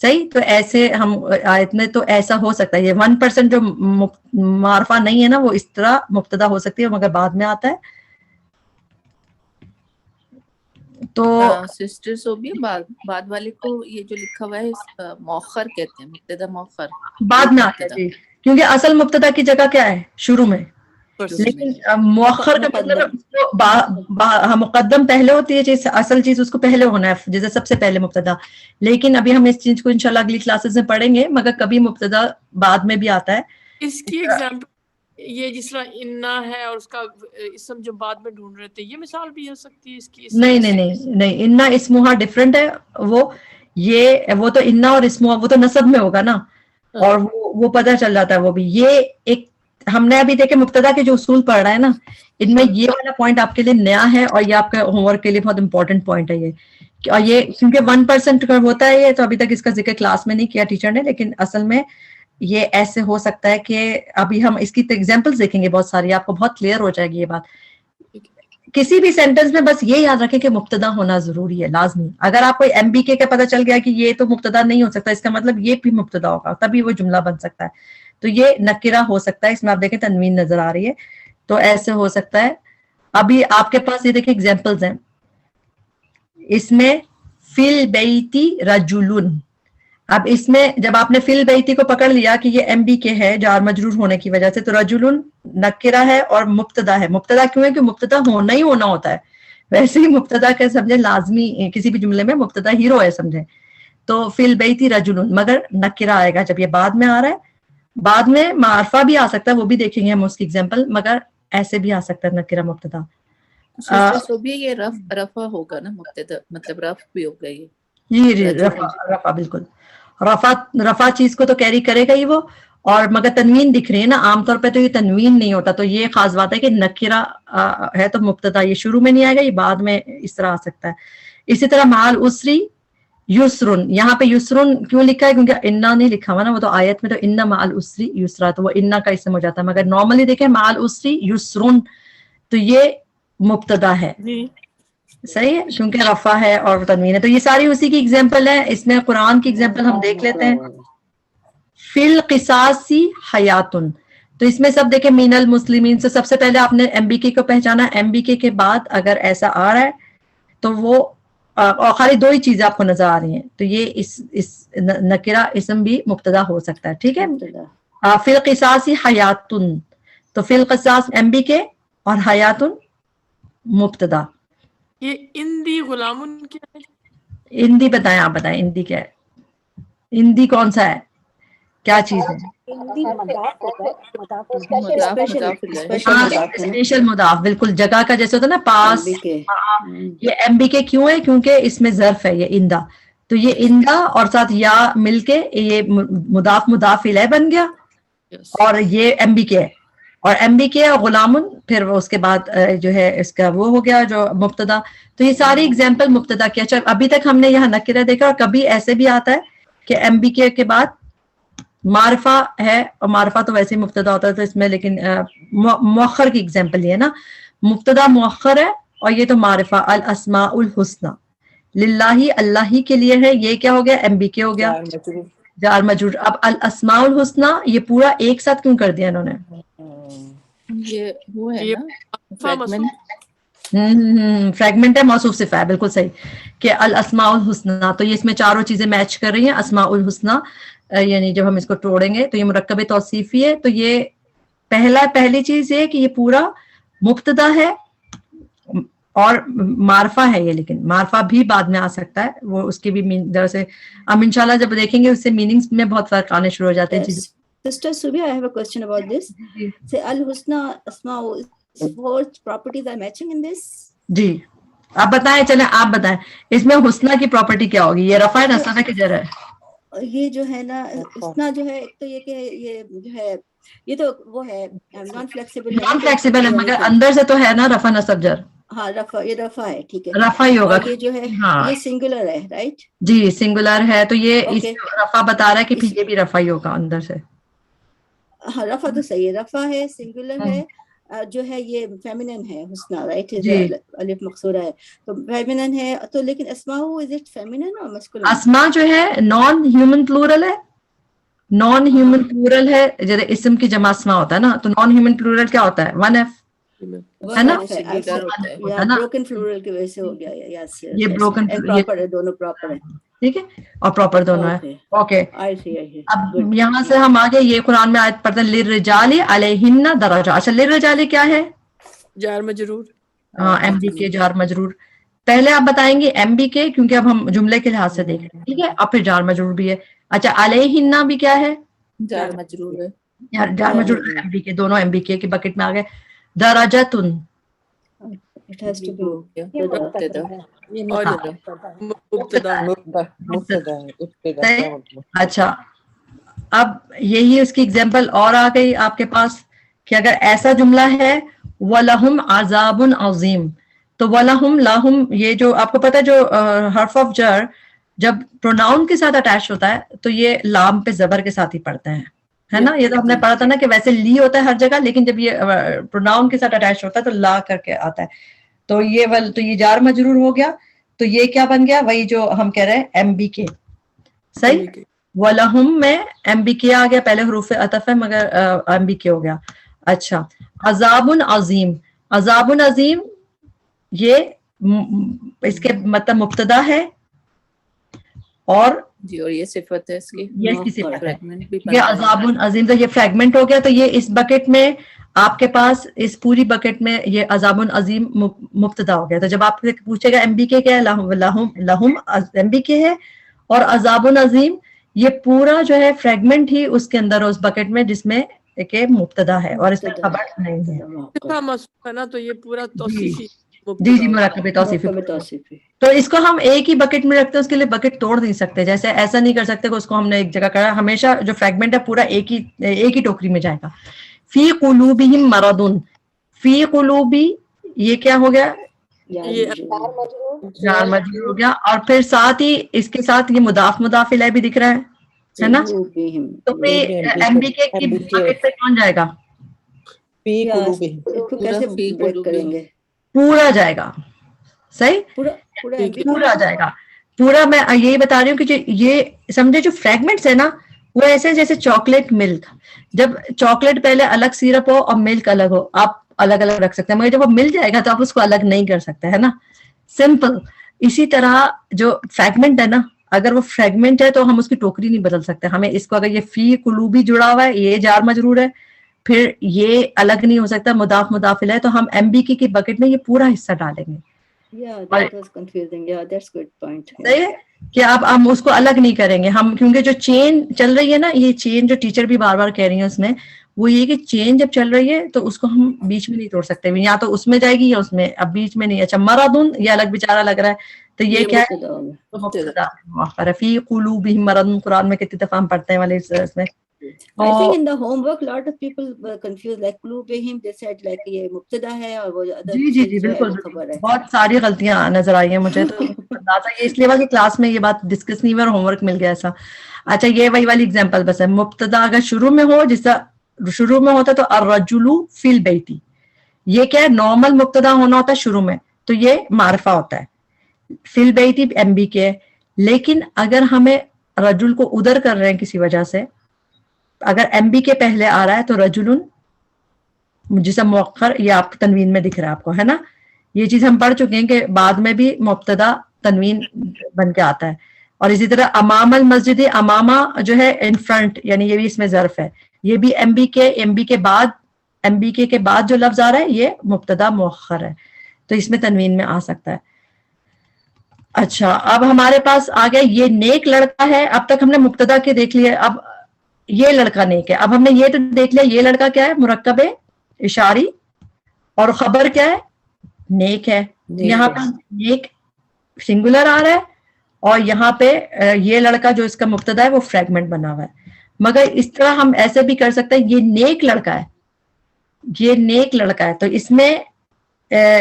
[SPEAKER 1] صحیح. تو ایسے ہم آیت میں تو ایسا ہو سکتا ہے. یہ 1% جو معرفہ نہیں ہے نا وہ اس طرح مبتدا ہو سکتی ہے مگر بعد میں آتا ہے. تو
[SPEAKER 3] سسٹر صوبیہ بعد والے کو یہ جو لکھا ہوا ہے مؤخر کہتے ہیں, مبتدا مؤخر
[SPEAKER 1] بعد میں آتا ہے جی, کیونکہ اصل مبتدا کی جگہ کیا ہے, شروع میں. لیکن مؤخر کا مطلب مقدم پہلے ہوتی ہے چیز, اصل چیز اس کو پہلے ہونا ہے, جیسے سب سے پہلے مبتدا. لیکن ابھی ہم اس چیز کو انشاءاللہ اگلی کلاسز میں پڑھیں گے, مگر کبھی مبتدا بعد میں بھی آتا ہے.
[SPEAKER 2] اس کی ایگزامپل یہ جس طرح انا ہے اور اس کا اسم جو بعد میں ڈھونڈ رہے تھے, یہ مثال بھی ہو سکتی ہے اس کی.
[SPEAKER 1] نہیں, انا اسمہا ڈفرنٹ ہے. وہ تو انا اور اسمہا وہ تو نسب میں ہوگا نا, اور وہ پتہ چل جاتا ہے وہ بھی. یہ ایک ہم نے ابھی دیکھے مبتدا کے جو اصول پڑھ رہا ہے نا, ان میں یہ والا پوائنٹ آپ کے لیے نیا ہے, اور یہ آپ کے ہوم ورک کے لیے بہت امپورٹنٹ پوائنٹ ہے یہ. اور یہ کیونکہ 1% ہوتا ہے یہ, تو ابھی تک اس کا ذکر کلاس میں نہیں کیا ٹیچر نے, لیکن اصل میں یہ ایسے ہو سکتا ہے کہ ابھی ہم اس کی ایگزامپلس دیکھیں گے بہت ساری, آپ کو بہت کلیئر ہو جائے گی یہ بات. کسی بھی سینٹینس میں بس یہ یاد رکھیں کہ مبتدا ہونا ضروری ہے, لازمی. اگر آپ کو ایم بی کے کا پتہ چل گیا کہ یہ تو مبتدا نہیں ہو سکتا, اس کا مطلب یہ بھی مبتدا ہوگا, تبھی وہ جملہ بن سکتا ہے. تو یہ نکرہ ہو سکتا ہے. اس میں آپ دیکھیں تنوین نظر آ رہی ہے, تو ایسے ہو سکتا ہے. ابھی آپ کے پاس یہ دیکھیں ایگزامپلز ہیں. اس میں فی البیتی رجلن. اب اس میں جب آپ نے فی البیتی کو پکڑ لیا کہ یہ ایم بی کے ہے جار مجرور ہونے کی وجہ سے, تو رجلن نکرہ ہے اور مبتدا ہے. مبتدا کیوں ہے کہ مبتدا ہونا ہی ہونا ہوتا ہے. ویسے ہی مبتدا کے سمجھے لازمی کسی بھی جملے میں مبتدا ہیرو ہے سمجھیں. تو فی البیتی رجلن, مگر نکرہ آئے گا جب یہ بعد میں آ رہا ہے. بعد میں معرفہ بھی آ سکتا ہے, وہ بھی دیکھیں گے ہم اس کی ایگزامپل, مگر ایسے بھی آ سکتا ہے نکرہ مبتدا.
[SPEAKER 3] سسٹر صوبیہ یہ رفع ہوگا نا مبتدا, مطلب رفع بھی ہوگا یہ.
[SPEAKER 1] جی رفع بالکل. رفع چیز کو تو کیری کرے گا ہی وہ, اور مگر تنوین دکھ رہی ہے نا. عام طور پہ تو یہ تنوین نہیں ہوتا, تو یہ خاص بات ہے کہ نکرہ ہے تو مبتدا یہ شروع میں نہیں آئے گا, یہ بعد میں اس طرح آ سکتا ہے. اسی طرح مع العسری یسرن. یہاں پہ یسرن کیوں لکھا ہے, کیونکہ انا نہیں لکھا ہوا نا, وہ تو آیت میں تو ان مع العسری یسرا, تو وہ انا کا اسم ہو جاتا ہے. مگر نارملی دیکھیں مع العسری یسرن, تو یہ مبتدا ہے. صحیح ہے, کیونکہ رفع ہے اور تنوین ہے. تو یہ ساری اسی کی ایگزامپل ہے. اس میں قرآن کی ایگزامپل ہم دیکھ لیتے ہیں. فی القصاص حیاتن. تو اس میں سب دیکھیں مین المسلمین سے سب سے پہلے آپ نے ایم بی کے کو پہچانا. ایم بی کے بعد اگر ایسا آ رہا ہے تو وہ اور خالی دو ہی چیزیں آپ کو نظر آ رہی ہیں, تو یہ اس نکرہ اسم بھی مبتدا ہو سکتا ہے. ٹھیک ہے. فی القصاص حیاتن, تو فی القصاص ایم بی کے اور حیاتن مبتدا.
[SPEAKER 2] یہ اندی غلامن کیا ہے؟
[SPEAKER 1] اندی بتائیں, آپ بتائیں اندی کیا ہے. اندی کون سا ہے, کیا چیز ہے؟ اسپیشل مضاف, بالکل جگہ کا جیسے ہوتا ہے نا پاس. یہ ایم بی کے کیوں ہے, کیونکہ اس میں ظرف ہے یہ اندا, تو یہ اندا اور ساتھ یا مل کے یہ مضاف مضاف الیہ بن گیا, اور یہ ایم بی کے ہے. اور ایم بی کے اور غلامن پھر اس کے بعد جو ہے اس کا وہ ہو گیا جو مبتدا. تو یہ ساری ایگزامپل مبتدا کی. اچھا ابھی تک ہم نے یہاں نکرہ دیکھا, اور کبھی ایسے بھی آتا ہے کہ ایم بی کے بعد معرفہ ہے, اور معرفہ تو ویسے ہی مبتدا ہوتا ہے, تو اس میں لیکن مؤخر کی ایگزامپل یہ ہے نا, مبتدا مؤخر ہے اور یہ تو معرفہ. الاسماء الحسنی للہ, اللہ ہی کے لیے ہے. یہ کیا ہو گیا, ایم بی کے ہو گیا, جار مجرور. اب الاسماء الحسنی یہ پورا ایک ساتھ کیوں کر دیا انہوں نے؟
[SPEAKER 3] یہ وہ ہے نا
[SPEAKER 1] فریگمنٹ ہے, موصوف صفہ ہے, بالکل صحیح, کہ الاسماء الحسنی. تو یہ اس میں چاروں چیزیں میچ کر رہی ہیں. اسماء الحسنی یعنی جب ہم اس کو توڑیں گے تو یہ مرکب توصیفی ہے. تو یہ پہلی چیز یہ کہ یہ پورا مبتدا ہے اور معرفہ ہے یہ, لیکن معرفہ بھی بعد میں آ سکتا ہے, وہ اس کی بھی دراصل ہم انشاءاللہ جب دیکھیں گے اس سے میننگز میں بہت فرق آنے شروع ہو جاتے ہیں.
[SPEAKER 5] Sister Subia, I have a question about this. Say Al-Husna Asma, four properties are matching in this?
[SPEAKER 1] جی آپ بتائیں, چلیں آپ بتائیں اس میں حسنہ کی پراپرٹی کیا ہوگی. یہ رفع نصب ہے کہ جر ہے؟
[SPEAKER 5] یہ جو ہے نا حسنہ جو ہے, ایک تو یہ کہ یہ جو ہے یہ تو وہ ہے نان فلیکسیبل
[SPEAKER 1] ہے, مگر اندر سے تو ہے نا رفع نصب جر.
[SPEAKER 5] ہاں رفع, یہ رفع ہے, ٹھیک ہے,
[SPEAKER 1] رفع ہی ہوگا.
[SPEAKER 5] یہ جو ہے یہ سنگولر ہے, رائٹ؟
[SPEAKER 1] جی سنگولر ہے, تو یہ اس رفع بتا رہا ہے کہ پھر یہ بھی رفع ہی ہوگا اندر سے.
[SPEAKER 5] ہاں رفع تو صحیح ہے, رفع ہے, سنگولر ہے, جو ہے یہ فیمینن ہے حسنا رائٹ
[SPEAKER 1] جی
[SPEAKER 5] الف مقصورہ ہے تو فیمینن ہے تو لیکن اسماء از اٹ فیمینن اور مسکولن
[SPEAKER 1] اسما جو ہے نان ہیومن پلورل ہے نان ہیومن پلورل ہے جیسے اسم کی جمع اسما ہوتا ہے نا تو نان ہیومن پلورل کیا ہوتا ہے 1F ہے نا
[SPEAKER 3] ہوتا ہے
[SPEAKER 5] بروکن فلورل کی وجہ سے ہو گیا یس
[SPEAKER 1] یہ broken
[SPEAKER 5] پراپر ہے دونوں پراپر ہیں
[SPEAKER 1] ٹھیک ہے اور پراپر دونوں ہے اوکے
[SPEAKER 5] آئی سی
[SPEAKER 1] اب یہاں سے ہم آگے یہ قرآن میں آیت پڑھتے ہیں للرجال علیہن درجہ اچھا للرجال کیا ہے
[SPEAKER 2] جار مجرور
[SPEAKER 1] ہاں ایم بی کے جار مجرور پہلے آپ بتائیں گے ایم بی کے کیونکہ اب ہم جملے کے لحاظ سے دیکھ رہے ہیں ٹھیک ہے اور پھر جار مجرور بھی ہے اچھا علیہن بھی کیا ہے
[SPEAKER 3] جار مجرور ہے
[SPEAKER 1] جار مجرور ایم بی کے دونوں ایم بی کے بکٹ میں آ گئے درجتن
[SPEAKER 5] اٹ ہیز ٹو بی
[SPEAKER 3] مبتدا
[SPEAKER 2] اور مبتدا
[SPEAKER 4] مبتدا ابتدا
[SPEAKER 1] اچھا اب یہی اس کی اگزامپل اور آ گئی آپ کے پاس کہ اگر ایسا جملہ ہے وَلَهُمْ عَذَابٌ عَظِيمٌ تو وَلَهُمْ لَهُمْ یہ جو آپ کو پتا جو حرف آف جر جب پروناؤن کے ساتھ اٹیچ ہوتا ہے تو یہ لام پہ زبر کے ساتھ ہی پڑھتے ہیں ہے نا یہ تو ہم نے پڑھا تھا نا کہ ویسے لی ہوتا ہے ہر جگہ لیکن جب یہ پروناؤن کے ساتھ اٹیچ ہوتا ہے تو لا کر کے آتا ہے تو یہ جار مجرور ہو گیا تو یہ کیا بن گیا وہی جو ہم کہہ رہے ہیں ایم بی کے صحیح وَلَهُمْ میں ایم بی کے آ گیا پہلے حروف عطف ہے مگر ایم بی کے ہو گیا اچھا عذاب عظیم عذاب عظیم یہ اس کے مطلب مبتدا ہے اور
[SPEAKER 3] جی اور یہ صفت ہے اس کی
[SPEAKER 1] یہ اس کی صفت ہے
[SPEAKER 3] فریگمنٹ بھی
[SPEAKER 1] یہ عذاب عظیم تو یہ فریگمنٹ ہو گیا تو یہ اس بکٹ میں آپ کے پاس اس پوری بکٹ میں یہ عذاب عظیم مبتدا ہو گیا تو جب آپ سے پوچھے گا ایم بی کے کیا ہے لہم ایم بی کے ہے اور عذاب عظیم یہ پورا جو ہے فریگمنٹ ہی اس کے اندر اس بکٹ میں جس میں ایک مبتدا ہے اور اس میں خبر نہیں ہے
[SPEAKER 2] نا تو یہ پورا توصیفی
[SPEAKER 1] جی جی مرکب توصیفی تو اس کو ہم ایک ہی بکٹ میں رکھتے ہیں اس کے لیے بکٹ توڑ نہیں سکتے جیسے ایسا نہیں کر سکتے کہ اس کو ہم نے ایک جگہ کرا ہمیشہ جو فریگمنٹ ہے پورا ایک ہی ٹوکری میں جائے گا فی قلوبہم مرض فی قلوبی یہ کیا ہو گیا جار مجرور ہو گیا اور پھر ساتھ ہی اس کے ساتھ یہ مضاف مضاف الیہ بھی دکھ رہا ہے نا تو پھر ایم بی کے کی بکٹ پہ کون جائے گا
[SPEAKER 4] فی قلوبہم
[SPEAKER 5] کیسے بریک کریں گے
[SPEAKER 1] پورا جائے گا صحیح پورا جائے گا پورا میں یہی بتا رہی ہوں کہ یہ سمجھے جو فریگمنٹس ہے نا وہ ایسے جیسے چاکلیٹ ملک جب چاکلیٹ پہلے الگ سیرپ ہو اور ملک الگ ہو آپ الگ الگ رکھ سکتے ہیں مگر جب وہ مل جائے گا تو آپ اس کو الگ نہیں کر سکتے ہے نا سمپل اسی طرح جو فریگمنٹ ہے نا اگر وہ فریگمنٹ ہے تو ہم اس کی ٹوکری نہیں بدل سکتے ہمیں اس کو اگر یہ فی قلوبی جڑا ہوا ہے یہ جار مجرور ہے پھر یہ الگ نہیں ہو سکتا مضاف مضاف الیہ تو ہم ایم بی کی بکٹ میں یہ پورا حصہ ڈالیں گے صحیح ہے کہ اب ہم اس کو الگ نہیں کریں گے ہم کیونکہ جو چین چل رہی ہے نا یہ چین جو ٹیچر بھی بار بار کہہ رہی ہیں اس میں وہ یہ کہ چین جب چل رہی ہے تو اس کو ہم بیچ میں نہیں توڑ سکتے یا تو اس میں جائے گی یا اس میں اب بیچ میں نہیں اچھا مرض یہ الگ بیچارہ لگ رہا ہے تو یہ کیا ہے فی قلوبہم مرض قرآن میں کتنی دفعہ ہم پڑھتے ہیں والے اس میں
[SPEAKER 5] I think in the homework lot of people were confused like قلوبہم they said like یہ مبتدا ہے اور وہ
[SPEAKER 1] جی بالکل بہت ساری غلطیاں نظر آئی ہیں مجھے تو یہ اس لیے کہ کلاس میں یہ بات ڈسکس نہیں ہوئی اور ہوم ورک مل گیا ایسا اچھا یہ وہی والی اگزامپل بس ہے مبتدا اگر شروع میں ہو جس طرح شروع میں ہوتا ہے تو الرجل فی البیت یہ کیا ہے نارمل مبتدا ہونا ہوتا ہے شروع میں تو یہ معرفہ ہوتا ہے فی البیت ایم بی کے لیکن اگر ہمیں رجل کو ادھر کر رہے ہیں کسی وجہ سے اگر ایم بی کے پہلے آ رہا ہے تو رجل جسم مؤخر یہ آپ تنوین میں دکھ رہا ہے آپ کو ہے نا یہ چیز ہم پڑھ چکے ہیں کہ بعد میں بھی مبتدا تنوین بن کے آتا ہے اور اسی طرح امام المسجد امامہ جو ہے ان فرنٹ یعنی یہ بھی اس میں ظرف ہے یہ بھی ایم بی کے بعد جو لفظ آ رہا ہے یہ مبتدا مؤخر ہے تو اس میں تنوین میں آ سکتا ہے اچھا اب ہمارے پاس آ گیا یہ نیک لڑکا ہے اب تک ہم نے مبتدا کے دیکھ لیا اب یہ لڑکا نیک ہے اب ہم نے یہ تو دیکھ لیا یہ لڑکا کیا ہے مرکب اشاری اور خبر کیا ہے نیک ہے یہاں پہ نیک سنگولر آ رہا ہے اور یہاں پہ یہ لڑکا جو اس کا مبتدا ہے وہ فریگمنٹ بنا ہوا ہے مگر اس طرح ہم ایسے بھی کر سکتے ہیں یہ نیک لڑکا ہے یہ نیک لڑکا ہے تو اس میں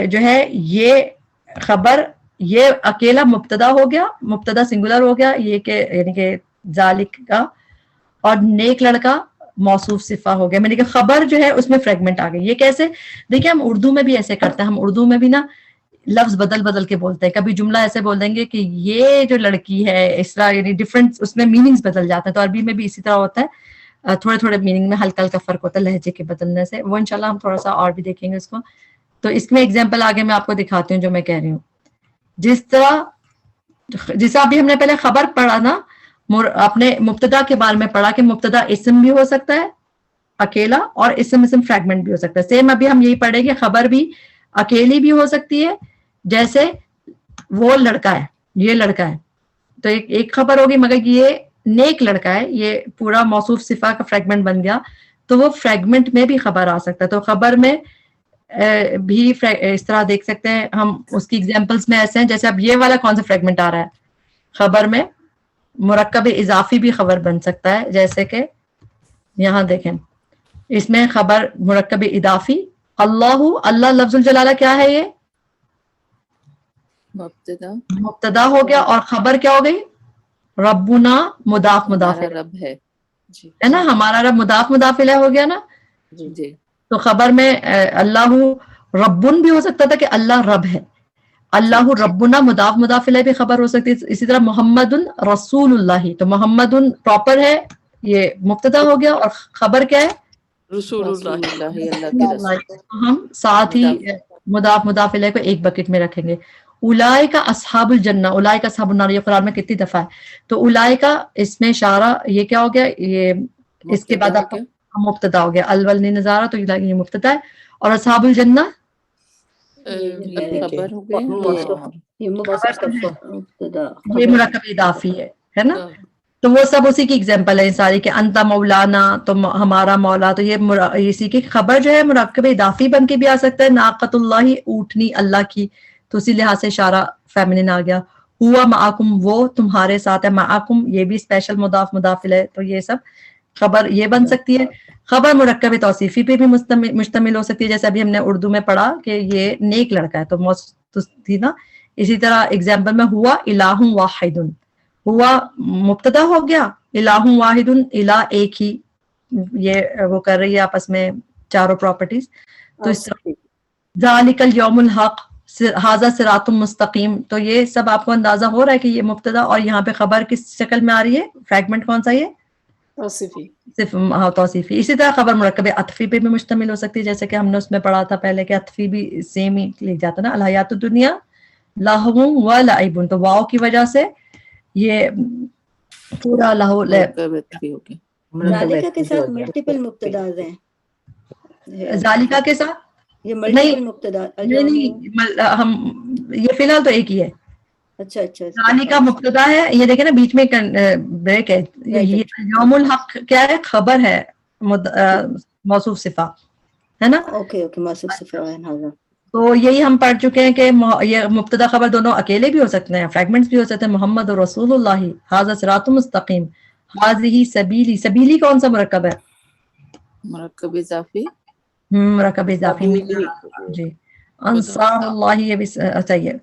[SPEAKER 1] جو ہے یہ خبر یہ اکیلا مبتدا ہو گیا مبتدا سنگولر ہو گیا یہ کہ یعنی کہ ذالک کا اور نیک لڑکا موصوف صفہ ہو گیا. میں نے کہا خبر جو ہے اس میں فریگمنٹ آ گئی. یہ کیسے؟ دیکھیں ہم اردو میں بھی ایسے کرتے ہیں, ہم اردو میں بھی نا لفظ بدل بدل کے بولتے ہیں. کبھی جملہ ایسے بول دیں گے کہ یہ جو لڑکی ہے اس طرح, یعنی ڈفرنٹ اس میں میننگز بدل جاتے ہیں. تو عربی میں بھی اسی طرح ہوتا ہے, تھوڑے تھوڑے میننگ میں ہلکا ہلکا فرق ہوتا ہے لہجے کے بدلنے سے. وہ انشاءاللہ ہم تھوڑا سا اور بھی دیکھیں گے اس کو. تو اس میں ایگزامپل آگے میں آپ کو دکھاتی ہوں جو میں کہہ رہی ہوں. جس طرح ابھی ہم نے پہلے خبر پڑھا نا, اپنے مبتدا کے بارے میں پڑھا کہ مبتدا اسم بھی ہو سکتا ہے اکیلا, اور اسم فریگمنٹ بھی ہو سکتا ہے. سیم ابھی ہم یہی پڑھیں گے خبر بھی اکیلی بھی ہو سکتی ہے, جیسے وہ لڑکا ہے, یہ لڑکا ہے, تو ایک خبر ہوگی مگر یہ نیک لڑکا ہے, یہ پورا موصوف صفہ کا فریگمنٹ بن گیا, تو وہ فریگمنٹ میں بھی خبر آ سکتا ہے. تو خبر میں بھی اس طرح دیکھ سکتے ہیں ہم. اس کی ایگزامپلس میں ایسے ہیں, جیسے اب یہ والا کون سا فریگمنٹ آ رہا ہے خبر میں, مرکب اضافی بھی خبر بن سکتا ہے. جیسے کہ یہاں دیکھیں اس میں خبر مرکب اضافی اللہ, اللہ لفظ الجلالہ کیا ہے, یہ مبتدا ہو گیا, اور خبر کیا ہو گئی ربنا مضاف مضاف
[SPEAKER 3] رب
[SPEAKER 1] ہے نا, ہمارا رب مضاف مضاف الیہ ہو گیا نا.
[SPEAKER 3] جی
[SPEAKER 1] تو خبر میں اللہ ربن بھی ہو سکتا تھا کہ اللہ رب ہے, اللہ ربنا مضاف مضاف الیہ بھی خبر ہو سکتی ہے. اسی طرح محمد رسول اللہ, تو محمد پراپر ہے, یہ مبتدا ہو گیا, اور خبر کیا ہے
[SPEAKER 2] رسول اللہ.
[SPEAKER 1] ہم ساتھ ہی مضاف مضاف الیہ کو ایک بکٹ میں رکھیں گے. اولئک اصحاب الجنہ, اولئک اصحاب النار, یہ قرآن میں کتنی دفعہ ہے. تو اولئک اس میں اشارہ, یہ کیا ہو گیا, یہ اس کے بعد آپ مبتدا ہو گیا, الاول نے نظارہ, تو یہ مبتدا ہے. اور اصحاب الجنہ
[SPEAKER 3] خبر ہو گئی,
[SPEAKER 1] یہ مرکب اضافی ہے نا. تو وہ سب اسی کی ایگزامپل ہے ساری, کہ انت مولانا, تو ہمارا مولا. تو یہ اسی کی خبر جو ہے مرکب اضافی بن کے بھی آ سکتا ہے. ناقۃ اللہ, اونٹنی اللہ کی, تو اسی لحاظ سے اشارہ فیمنن آ گیا. ہوا معکم, وہ تمہارے ساتھ ہے. معکم یہ بھی اسپیشل مضاف مضاف الیہ, تو یہ سب خبر یہ بن سکتی ہے. خبر مرکب توصیفی پہ بھی مشتمل ہو سکتی ہے, جیسے ابھی ہم نے اردو میں پڑھا کہ یہ نیک لڑکا ہے, تو تھی نا. اسی طرح ایگزامپل میں ہوا الہ واحد, ہوا مبتدا ہو گیا, الہ واحد الہ ایک ہی, یہ وہ کر رہی ہے آپس میں چاروں پراپرٹیز. تو اس طرح ذالک الیوم الحق, ھذا صراط مستقیم, تو یہ سب آپ کو اندازہ ہو رہا ہے کہ یہ مبتدا, اور یہاں پہ خبر کس شکل میں آ رہی ہے, فریگمنٹ کون سا, یہ صرف توصیفی. اسی طرح خبر مرکب عطفی پہ بھی مشتمل ہو سکتی ہے, جیسے کہ ہم نے اس میں پڑھا تھا پہلے کہ عطفی بھی سیم ہی لکھ جاتا نا, الحیات الدنیا لہو و لعب, تو واو کی وجہ سے یہ پورا لہو
[SPEAKER 5] ذالکہ کے ساتھ ملٹیپل مبتداز ہیں,
[SPEAKER 1] ذالکہ کے ساتھ
[SPEAKER 5] یہ ملٹیپل مبتدا,
[SPEAKER 1] نہیں ہم یہ فی الحال تو ایک ہی ہے.
[SPEAKER 5] اچھا اچھا,
[SPEAKER 1] ذالکہ مبتدا ہے, یہ دیکھیں نا بیچ میں بریک ہے. یوم الحق کیا ہے, خبر ہے موصوف صفہ ہے نا.
[SPEAKER 5] اوکے اوکے, موصوف صفہ ہے.
[SPEAKER 1] تو یہی ہم پڑھ چکے ہیں کہ یہ مبتدا خبر دونوں اکیلے بھی ہو سکتے ہیں, فریگمنٹس بھی ہو سکتے ہیں. محمد رسول اللہ, ھذا صراط مستقیم, ھذہ سبیلی. سبیلی کون سا مرکب ہے,
[SPEAKER 3] مرکب اضافی,
[SPEAKER 1] مرکب اضافی جی. انصار اللہ, یہ بھی چاہیے,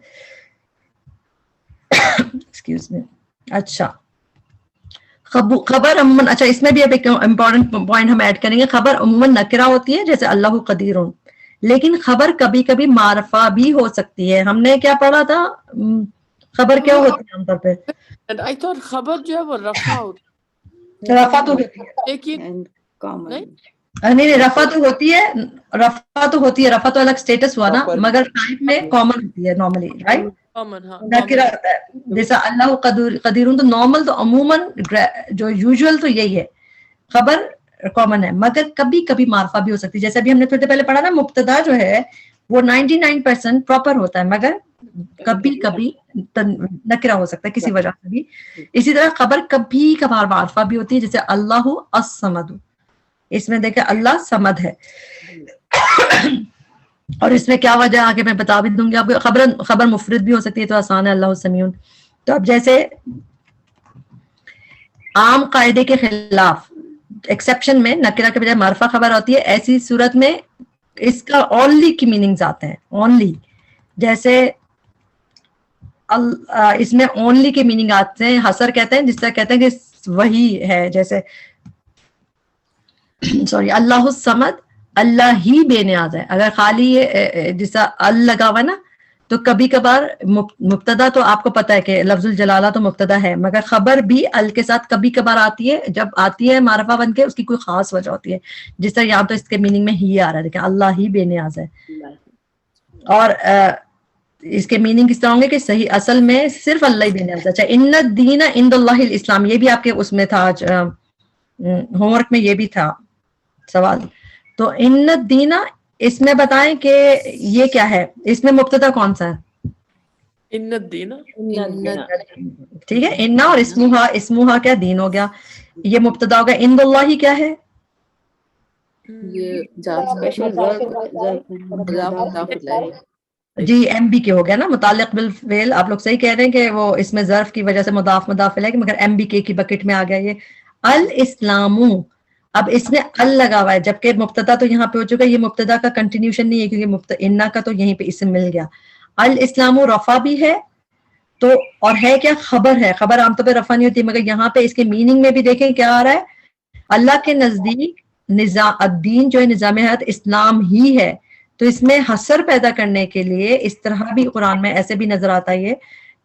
[SPEAKER 1] ایکسکیوز می. اچھا خبر عموماً, اچھا اس میں بھی اب ایک امپورٹنٹ پوائنٹ ہم ایڈ کریں گے. خبر عموماً نکرہ ہوتی ہے, جیسے اللہ قدیر, لیکن خبر کبھی کبھی معرفہ بھی ہو سکتی ہے. ہم نے کیا پڑھا تھا, خبر کیا ہوتی ہے عام طور پہ,
[SPEAKER 2] I thought خبر جو ہے وہ رفع ہوتی
[SPEAKER 1] رفع تو ہوتی ہے,
[SPEAKER 2] لیکن
[SPEAKER 1] نہیں رفع تو ہوتی ہے, رفع تو ہوتی ہے, رفع تو الگ اسٹیٹس ہوا نا, مگر ٹائپ میں کامن ہوتی ہے نارملی, رائٹ. نکرہ ہوتا ہے, جیسا اللہ قدیر, تو نارمل تو عموماً جو یوزول تو یہی ہے, خبر کامن ہے, مگر کبھی کبھی معرفہ بھی ہو سکتی ہے. جیسے ابھی ہم نے تھوڑی دیر پہلے پڑھا نا, مبتدا جو ہے وہ 99% پراپر ہوتا ہے, مگر کبھی کبھی نکرہ ہو سکتا ہے کسی وجہ سے بھی. اسی طرح خبر کبھی کبھار معرفہ بھی ہوتی ہے, جیسے اللہ الصمد, اس میں دیکھیں اللہ صمد ہے, اور اس میں کیا وجہ آگے میں بتا بھی دوں گی آپ کو. خبر مفرد بھی ہو سکتی ہے, تو آسان ہے, اللہ السمیع. تو اب جیسے عام قاعدے کے خلاف ایکسیپشن میں نکرہ کے بجائے معرفہ خبر ہوتی ہے, ایسی صورت میں اس کا اونلی کی میننگز آتے ہیں, اونلی. جیسے اس میں اونلی کے میننگ آتے ہیں, حصر کہتے ہیں, جس طرح کہتے ہیں کہ وہی ہے, جیسے سوری اللہ الصمد اللہ ہی بے نیاز ہے. اگر خالی یہ جیسا ال لگا ہوا نا تو کبھی کبھار مبتدا تو آپ کو پتا ہے کہ لفظ الجلالہ تو مبتدا ہے مگر خبر بھی ال کے ساتھ کبھی کبھار آتی ہے. جب آتی ہے معرفہ بن کے اس کی کوئی خاص وجہ ہوتی ہے, جس طرح یہاں تو اس کے میننگ میں ہی آ رہا ہے, دیکھیں اللہ ہی بے نیاز ہے. اور اس کے میننگ کس طرح ہوں گے کہ صحیح اصل میں صرف اللہ ہی بے نیاز ہے. اچھا ان الدین عند اللہ الاسلام, یہ بھی آپ کے اس میں تھا ہوم ورک میں, یہ بھی تھا سوال. تو ان الدین اس میں بتائیں کہ یہ کیا ہے, اس میں مبتدا کون سا ہے؟
[SPEAKER 2] ان الدین
[SPEAKER 1] ٹھیک ہے, انا اور اسموہا کیا دین ہو گیا, یہ مبتدا ہو گیا. عند اللہ کیا ہے؟
[SPEAKER 3] یہ
[SPEAKER 1] جی ایم بی کے ہو گیا نا, متعلق بالفعل. آپ لوگ صحیح کہہ رہے ہیں کہ وہ اس میں ظرف کی وجہ سے مضاف مضاف ہے, مگر ایم بی کے کی بکٹ میں آ گیا یہ الاسلام. اب اس میں ال لگا ہوا ہے جبکہ مبتدا تو یہاں پہ ہو چکا ہے, یہ مبتدا کا کنٹینیوشن نہیں ہے کیونکہ انا کا تو یہیں پہ اسم مل گیا. الاسلام رفع بھی ہے تو, اور ہے کیا, خبر ہے. خبر عام طور پہ رفع نہیں ہوتی مگر یہاں پہ اس کے میننگ میں بھی دیکھیں کیا آ رہا ہے, اللہ کے نزدیک نظام الدین جو ہے نظام حیات اسلام ہی ہے. تو اس میں حسر پیدا کرنے کے لیے اس طرح بھی قرآن میں ایسے بھی نظر آتا ہے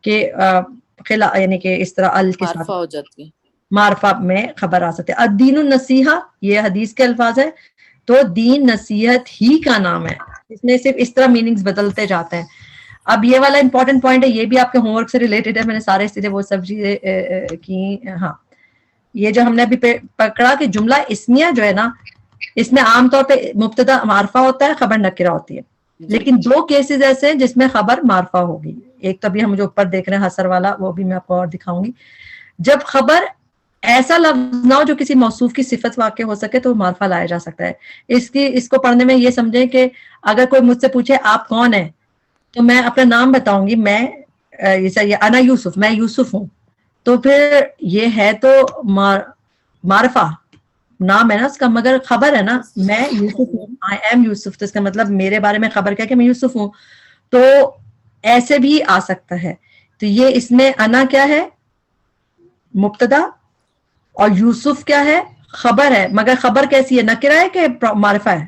[SPEAKER 1] کہ یعنی کہ اس طرح ال کے ساتھ
[SPEAKER 3] ہو جاتی ہے,
[SPEAKER 1] معرفہ میں خبر آ سکتے. الدین النصیحہ یہ حدیث کے الفاظ ہے, تو دین نصیحت ہی کا نام ہے. اس میں صرف اس طرح میننگز بدلتے جاتے ہیں. اب یہ والا امپورٹنٹ پوائنٹ ہے, یہ بھی آپ کے ہوم ورک سے ریلیٹڈ ہے, میں نے سارے سیدھے وہ سب چیزیں کی. ہاں یہ جو ہم نے ابھی پکڑا کہ جملہ اسمیہ جو ہے نا, اس میں عام طور پہ مبتدا معرفہ ہوتا ہے, خبر نکرہ ہوتی ہے. لیکن دو کیسز ایسے ہیں جس میں خبر معرفہ ہوگی. ایک تو ابھی ہم جو اوپر دیکھ رہے ہیں حسر والا, وہ بھی میں آپ کو اور دکھاؤں گی. جب خبر ایسا لفظ نہ ہو جو کسی موصوف کی صفت واقع ہو سکے تو معرفہ لایا جا سکتا ہے. اس کو پڑھنے میں یہ سمجھیں کہ اگر کوئی مجھ سے پوچھے آپ کون ہیں, تو میں اپنا نام بتاؤں گی, میں انا یوسف, میں یوسف ہوں. تو پھر یہ ہے تو معرفہ نام ہے نا اس کا, مگر خبر ہے نا, میں یوسف ہوں, آئی ایم یوسف. تو اس کا مطلب میرے بارے میں خبر کیا کہ میں یوسف ہوں. تو ایسے بھی آ سکتا ہے. تو یہ اس میں انا کیا ہے, مبتدا, اور یوسف کیا ہے, خبر ہے. مگر خبر کیسی ہے, نکرہ ہے کہ معرفہ ہے؟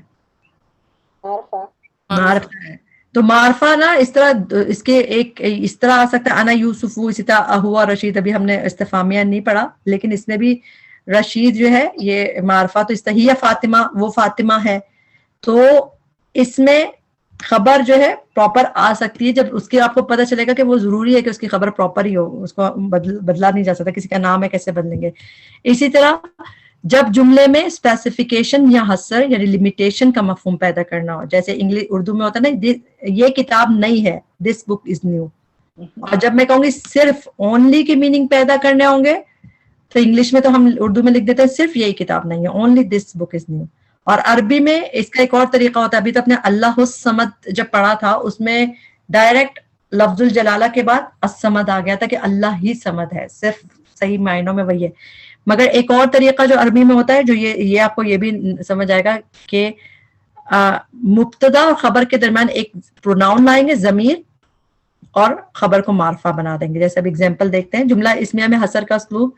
[SPEAKER 1] معرفہ ہے. تو معرفہ نا اس طرح اس کے ایک اس طرح آ سکتا ہے, انا یوسف ہوں, اسی طرح ہوا رشید. ابھی ہم نے استفہامیہ نہیں پڑھا لیکن اس میں بھی رشید جو ہے یہ معرفہ, تو اس طرح ہی فاطمہ, وہ فاطمہ ہے. تو اس میں خبر جو ہے پراپر آ سکتی ہے جب اس کی آپ کو پتہ چلے گا کہ وہ ضروری ہے کہ اس کی خبر پراپر ہی ہو, اس کو بدلا نہیں جا سکتا. کسی کا نام ہے کیسے بدلیں گے. اسی طرح جب جملے میں اسپیسیفیکیشن یا حصر یعنی لمیٹیشن کا مفہوم پیدا کرنا ہو, جیسے انگلش اردو میں ہوتا ہے نا, یہ کتاب نئی ہے, دس بک از نیو. اور جب میں کہوں گی صرف اونلی کی میننگ پیدا کرنے ہوں گے تو انگلش میں تو ہم اردو میں لکھ دیتے ہیں صرف یہی کتاب نہیں ہے, only this book is new. اور عربی میں اس کا ایک اور طریقہ ہوتا ہے. ابھی تو اپنے اللہ الصمد جب پڑھا تھا اس میں ڈائریکٹ لفظ الجلالہ کے بعد الصمد آ گیا تھا کہ اللہ ہی صمد ہے, صرف صحیح معنوں میں وہی ہے. مگر ایک اور طریقہ جو عربی میں ہوتا ہے, جو یہ آپ کو یہ بھی سمجھ آئے گا کہ مبتدا اور خبر کے درمیان ایک پروناؤن لائیں گے, ضمیر, اور خبر کو معرفہ بنا دیں گے. جیسے اب اگزامپل دیکھتے ہیں, جملہ اسمیہ میں حصر کا اسلوب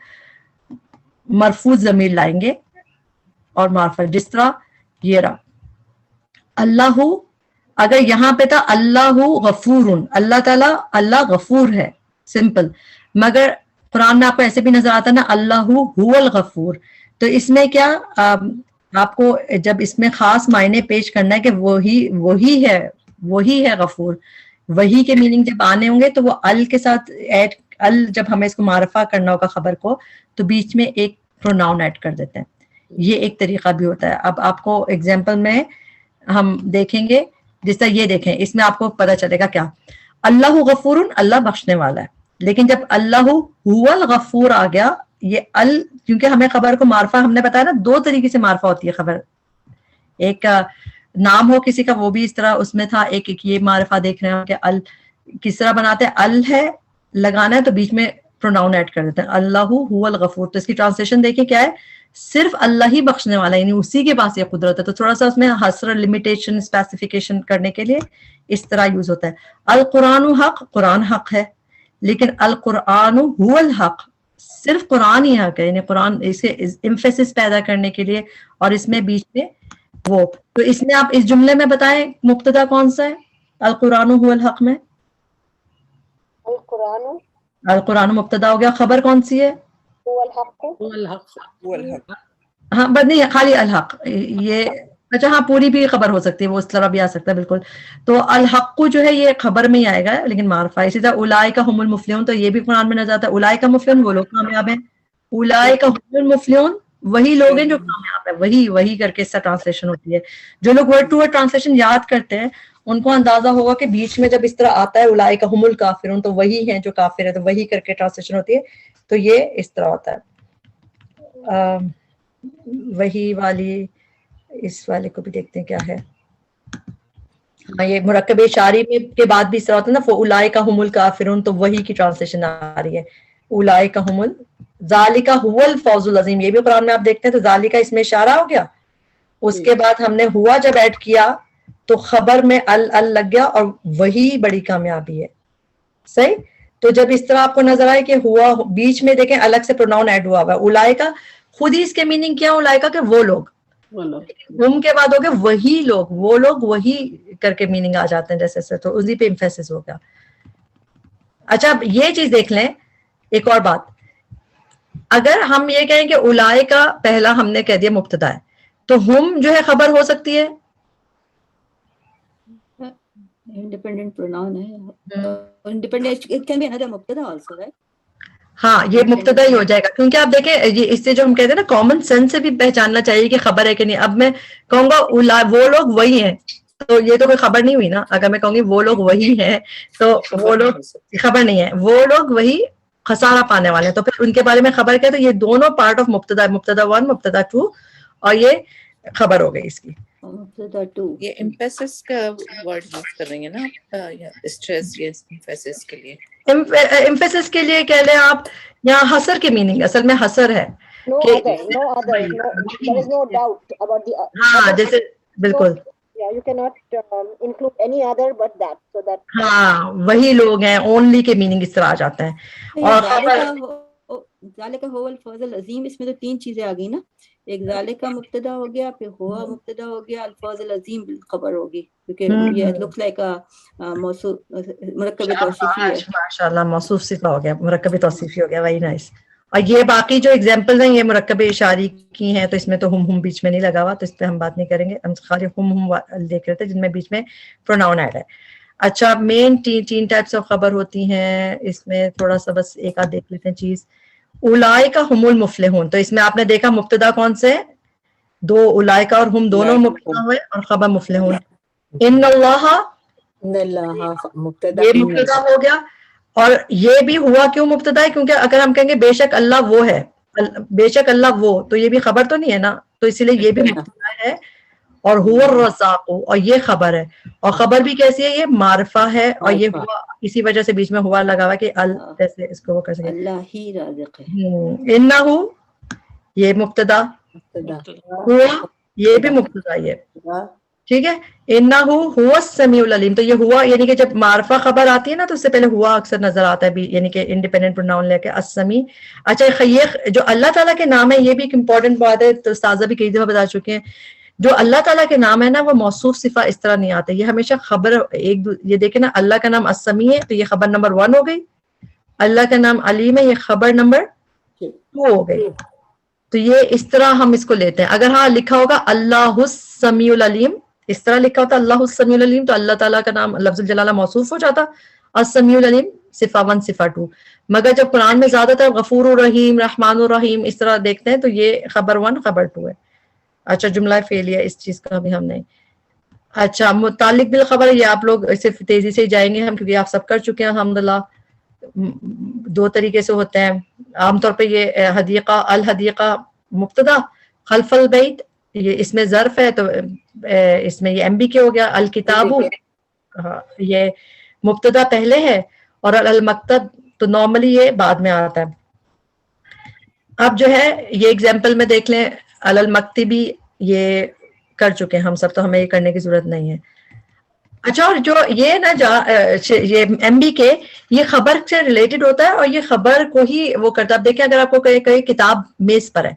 [SPEAKER 1] مرفوع ضمیر لائیں گے اور معرفہ, جس طرح یہ رہا اللہ, اگر یہاں پہ تھا اللہ غفور, اللہ تعالیٰ اللہ غفور ہے, سمپل. مگر قرآن میں آپ کو ایسے بھی نظر آتا ہے نا, اللہ هو الغفور. تو اس میں کیا آپ کو جب اس میں خاص معنی پیش کرنا ہے کہ وہی ہے غفور, وہی کے میننگ جب آنے ہوں گے تو وہ ال کے ساتھ ایڈ, ال جب ہمیں اس کو معرفہ کرنا ہوگا خبر کو تو بیچ میں ایک پروناؤن ایڈ کر دیتے ہیں. یہ ایک طریقہ بھی ہوتا ہے. اب آپ کو ایگزامپل میں ہم دیکھیں گے, جس طرح یہ دیکھیں, اس میں آپ کو پتہ چلے گا کیا, اللہ غفور, اللہ بخشنے والا ہے. لیکن جب اللہ هو الغفور آ گیا, یہ ال, کیونکہ ہمیں خبر کو معرفہ, ہم نے بتایا نا دو طریقے سے معرفہ ہوتی ہے خبر. ایک نام ہو کسی کا, وہ بھی اس طرح اس میں تھا. ایک یہ معرفہ دیکھ رہے ہیں کہ ال کس طرح بناتے ہیں, ال ہے لگانا ہے تو بیچ میں پروناؤن ایڈ کر دیتے ہیں, اللہ هو الغفور. تو اس کی ٹرانسلیشن دیکھیں کیا ہے, صرف اللہ ہی بخشنے والا, یعنی اسی کے پاس یہ قدرت ہے. تو تھوڑا سا اس میں حصر, لمیٹیشن, اسپیسیفیکیشن کرنے کے لیے اس طرح یوز ہوتا ہے. القرآن حق, قرآن حق ہے, لیکن القرآن هو الحق, صرف قرآن ہی حق ہے، یعنی قرآن اسے امفیسس پیدا کرنے کے لیے، اور اس میں بیچ میں وہ، تو اس میں آپ اس جملے میں بتائیں مبتدا کون سا ہے القرآن هو الحق میں؟ القرآن مبتدا ہو گیا، خبر کون سی ہے؟ ہاں بس نہیں خالی الحق، یہ اچھا ہاں پوری بھی خبر ہو سکتی ہے، وہ اس طرح بھی آ سکتا ہے بالکل. تو الحق جو ہے یہ خبر میں ہی آئے گا لیکن معرفہ. اسی طرح اولئک هم المفلحون، تو یہ بھی قرآن میں نظر آتا ہے، اولئک مفلحون وہ لوگ کامیاب ہیں، اولئک هم المفلحون وہی لوگ ہیں جو کامیاب ہیں. وہی کر کے اس سے ٹرانسلیشن ہوتی ہے. جو لوگ ورڈ ٹو ورڈ ٹرانسلیشن یاد کرتے ہیں ان کو اندازہ ہوگا کہ بیچ میں جب اس طرح آتا ہے اولئک هم الکافرون تو وہی ہیں جو کافر ہیں، تو وہی کر کے ٹرانسلیشن ہوتی ہے. تو یہ اس طرح ہوتا ہے. وہی والی اس والے کو بھی دیکھتے ہیں کیا ہے. ہاں یہ مرکب اشاری میں کے بعد بھی اس طرح ہوتا ہے نا، فاولئک هم الکافرون، تو وہی کی ٹرانسلیشن آ رہی ہے اولئک هم ذالک هو الفوز العظیم. یہ بھی قرآن میں آپ دیکھتے ہیں تو ذالک اس میں اشارہ ہو گیا، اس کے بعد ہم نے ہوا جب ایڈ کیا تو خبر میں ال لگ گیا اور وہی بڑی کامیابی ہے. صحیح. تو جب اس طرح آپ کو نظر آئے کہ ہوا بیچ میں دیکھیں الگ سے پروناؤن ایڈ ہوا ہوا ہے اولئک، خود ہی اس کے میننگ کیا اولئک کہ وہ لوگ، ہم کے بعد ہو گئے وہی لوگ، وہ لوگ وہی کر کے میننگ آ جاتے ہیں جیسے سے، تو اسی پہ امفیسس ہو گیا. اچھا اب یہ چیز دیکھ لیں ایک اور بات، اگر ہم یہ کہیں کہ اولئک کا پہلا ہم نے کہہ دیا مبتدا ہے تو ہم جو ہے خبر ہو سکتی ہے،
[SPEAKER 5] independent pronoun ہے. Independent it can be another mubtada also, right?
[SPEAKER 1] ہاں یہ مبتدا ہی ہو جائے گا کیونکہ آپ دیکھیں یہ اس سے جو ہم کہتے ہیں نا کامن سینس سے بھی پہچاننا چاہیے کہ خبر ہے کہ نہیں. اب میں کہوں گا وہ لوگ وہی ہیں تو یہ تو کوئی خبر نہیں ہوئی نا. اگر میں کہوں گی وہ لوگ وہی ہیں تو وہ لوگ خبر نہیں ہے، وہ لوگ وہی خسارہ پانے والے ہیں، تو پھر ان کے بارے میں خبر کیا؟ تو یہ دونوں پارٹ آف مبتدا، مبتدا 1 مبتدا 2، اور یہ خبر ہو گئی اس کی.
[SPEAKER 5] Mubtada 2.
[SPEAKER 3] یہ امپیسس کا ورڈ یوز کر رہی ہیں نا آپ، اسٹریس یا امپیسس کے لیے؟
[SPEAKER 1] امفیسس کے لیے کہہ لیں آپ، یہاں حسر کے میننگ اصل میں حسر ہے.
[SPEAKER 6] No other, there is no doubt about the
[SPEAKER 1] ہاں جیسے بالکل
[SPEAKER 6] yeah, you cannot include any other but that, so that
[SPEAKER 1] ہاں وہی لوگ ہیں، اونلی کے میننگ اس طرح آ جاتا ہے. اور
[SPEAKER 5] ذالک هو الفوز العظیم، اس میں تو تین چیزیں آ گئی نا، ایک ذالک کا مبتدا ہو گیا، پھر ہوا مبتدا ہو گیا، الفوز العظیم خبر ہوگی کیونکہ یہ لکس لائک موصوف مرکب توصیفی ہے.
[SPEAKER 1] ماشاء اللہ موصوف صفہ ہو گیا، مرکب توصیفی ہو گیا، وہی نائس. اور یہ باقی جو ایگزامپل ہیں یہ مرکب اشاری کی ہیں، تو اس میں تو ہم بیچ میں نہیں لگا ہوا، تو اس پہ ہم بات نہیں کریں گے. ہم خالی ہم دیکھ رہے تھے جن میں بیچ میں پروناؤن ایڈ ہے. اچھا مین تین ٹائپس آف خبر ہوتی ہیں، اس میں تھوڑا سا بس ایک آدھ دیکھ لیتے ہیں چیز. اولئک هم المفلحون، تو اس میں آپ نے دیکھا مبتدا کون سے؟ دو، اولئک اور ہم دونوں مبتدا ہوئے اور خبر مفلحون. ان اللہ
[SPEAKER 4] مبتدا
[SPEAKER 1] یہ مبتدا ہو گیا، اور یہ بھی ہوا کیوں مبتدا ہے؟ کیونکہ اگر ہم کہیں گے بے شک اللہ وہ ہے، بے شک اللہ وہ، تو یہ بھی خبر تو نہیں ہے نا، تو اسی لیے یہ بھی مبتدا ہے. اور هو الرزاق، اور یہ خبر ہے، اور خبر بھی کیسی ہے؟ یہ معرفہ ہے، اور یہ ہوا اسی وجہ سے بیچ میں ہوا لگا ہوا کہ جیسے اس کو وہ کر سکے.
[SPEAKER 5] اللہ ہی رازق ہے.
[SPEAKER 1] انہو یہ مبتدا، ہوا یہ بھی مبتدا ہی ہے، ٹھیک ہے. انہو هو السمیع العلیم، تو یہ ہوا یعنی کہ جب معرفہ خبر آتی ہے نا تو اس سے پہلے ہوا اکثر نظر آتا ہے، یعنی کہ انڈیپینڈنٹ پروناؤن لے کے السمیع. اچھا یہ جو اللہ تعالیٰ کے نام ہے یہ بھی ایک امپورٹنٹ بات ہے، تو استاذہ بھی کئی دفعہ بتا چکے ہیں. جو اللہ تعالیٰ کے نام ہے نا وہ موصوف صفہ اس طرح نہیں آتے، یہ ہمیشہ خبر یہ دیکھیں نا، اللہ کا نام السمیع ہے تو یہ خبر نمبر 1 ہو گئی، اللہ کا نام علیم ہے یہ خبر نمبر 2 ہو گئی. تو یہ اس طرح ہم اس کو لیتے ہیں. اگر ہاں لکھا ہوگا اللہ السمیع العلیم، اس طرح لکھا ہوتا اللہ السمیع العلیم تو اللہ تعالیٰ کا نام لفظ الجلالہ موصوف ہو جاتا السمیع العلیم صفہ 1 صفہ 2. مگر جب قرآن میں زیادہ تر غفور الرحیم، رحمان الرحیم اس طرح دیکھتے ہیں تو یہ خبر 1 خبر 2 ہے. اچھا جملہ فعلی ہے، اس چیز کا بھی ہم نہیں. اچھا متعلق بالخبر، یہ آپ لوگ صرف تیزی سے جائیں گے ہم کیونکہ آپ سب کر چکے ہیں الحمدللہ. 2 طریقے سے ہوتے ہیں عام طور پہ. یہ حدیقہ، الحدیقہ مبتدا، خلف البیت یہ اس میں ظرف ہے تو اس میں یہ ایم بی کے ہو گیا. الکتاب یہ مبتدا پہلے ہے، اور المکتب تو نارملی یہ بعد میں آتا ہے. اب جو ہے یہ ایگزامپل میں دیکھ لیں، المکتبی یہ کر چکے ہیں ہم سب، تو ہمیں یہ کرنے کی ضرورت نہیں ہے. اچھا اور جو یہ نا یہ ایم بی کے یہ خبر سے ریلیٹڈ ہوتا ہے اور یہ خبر کو ہی وہ کرتا ہے. اب دیکھیں اگر آپ کو کہیں کتاب میز پر ہے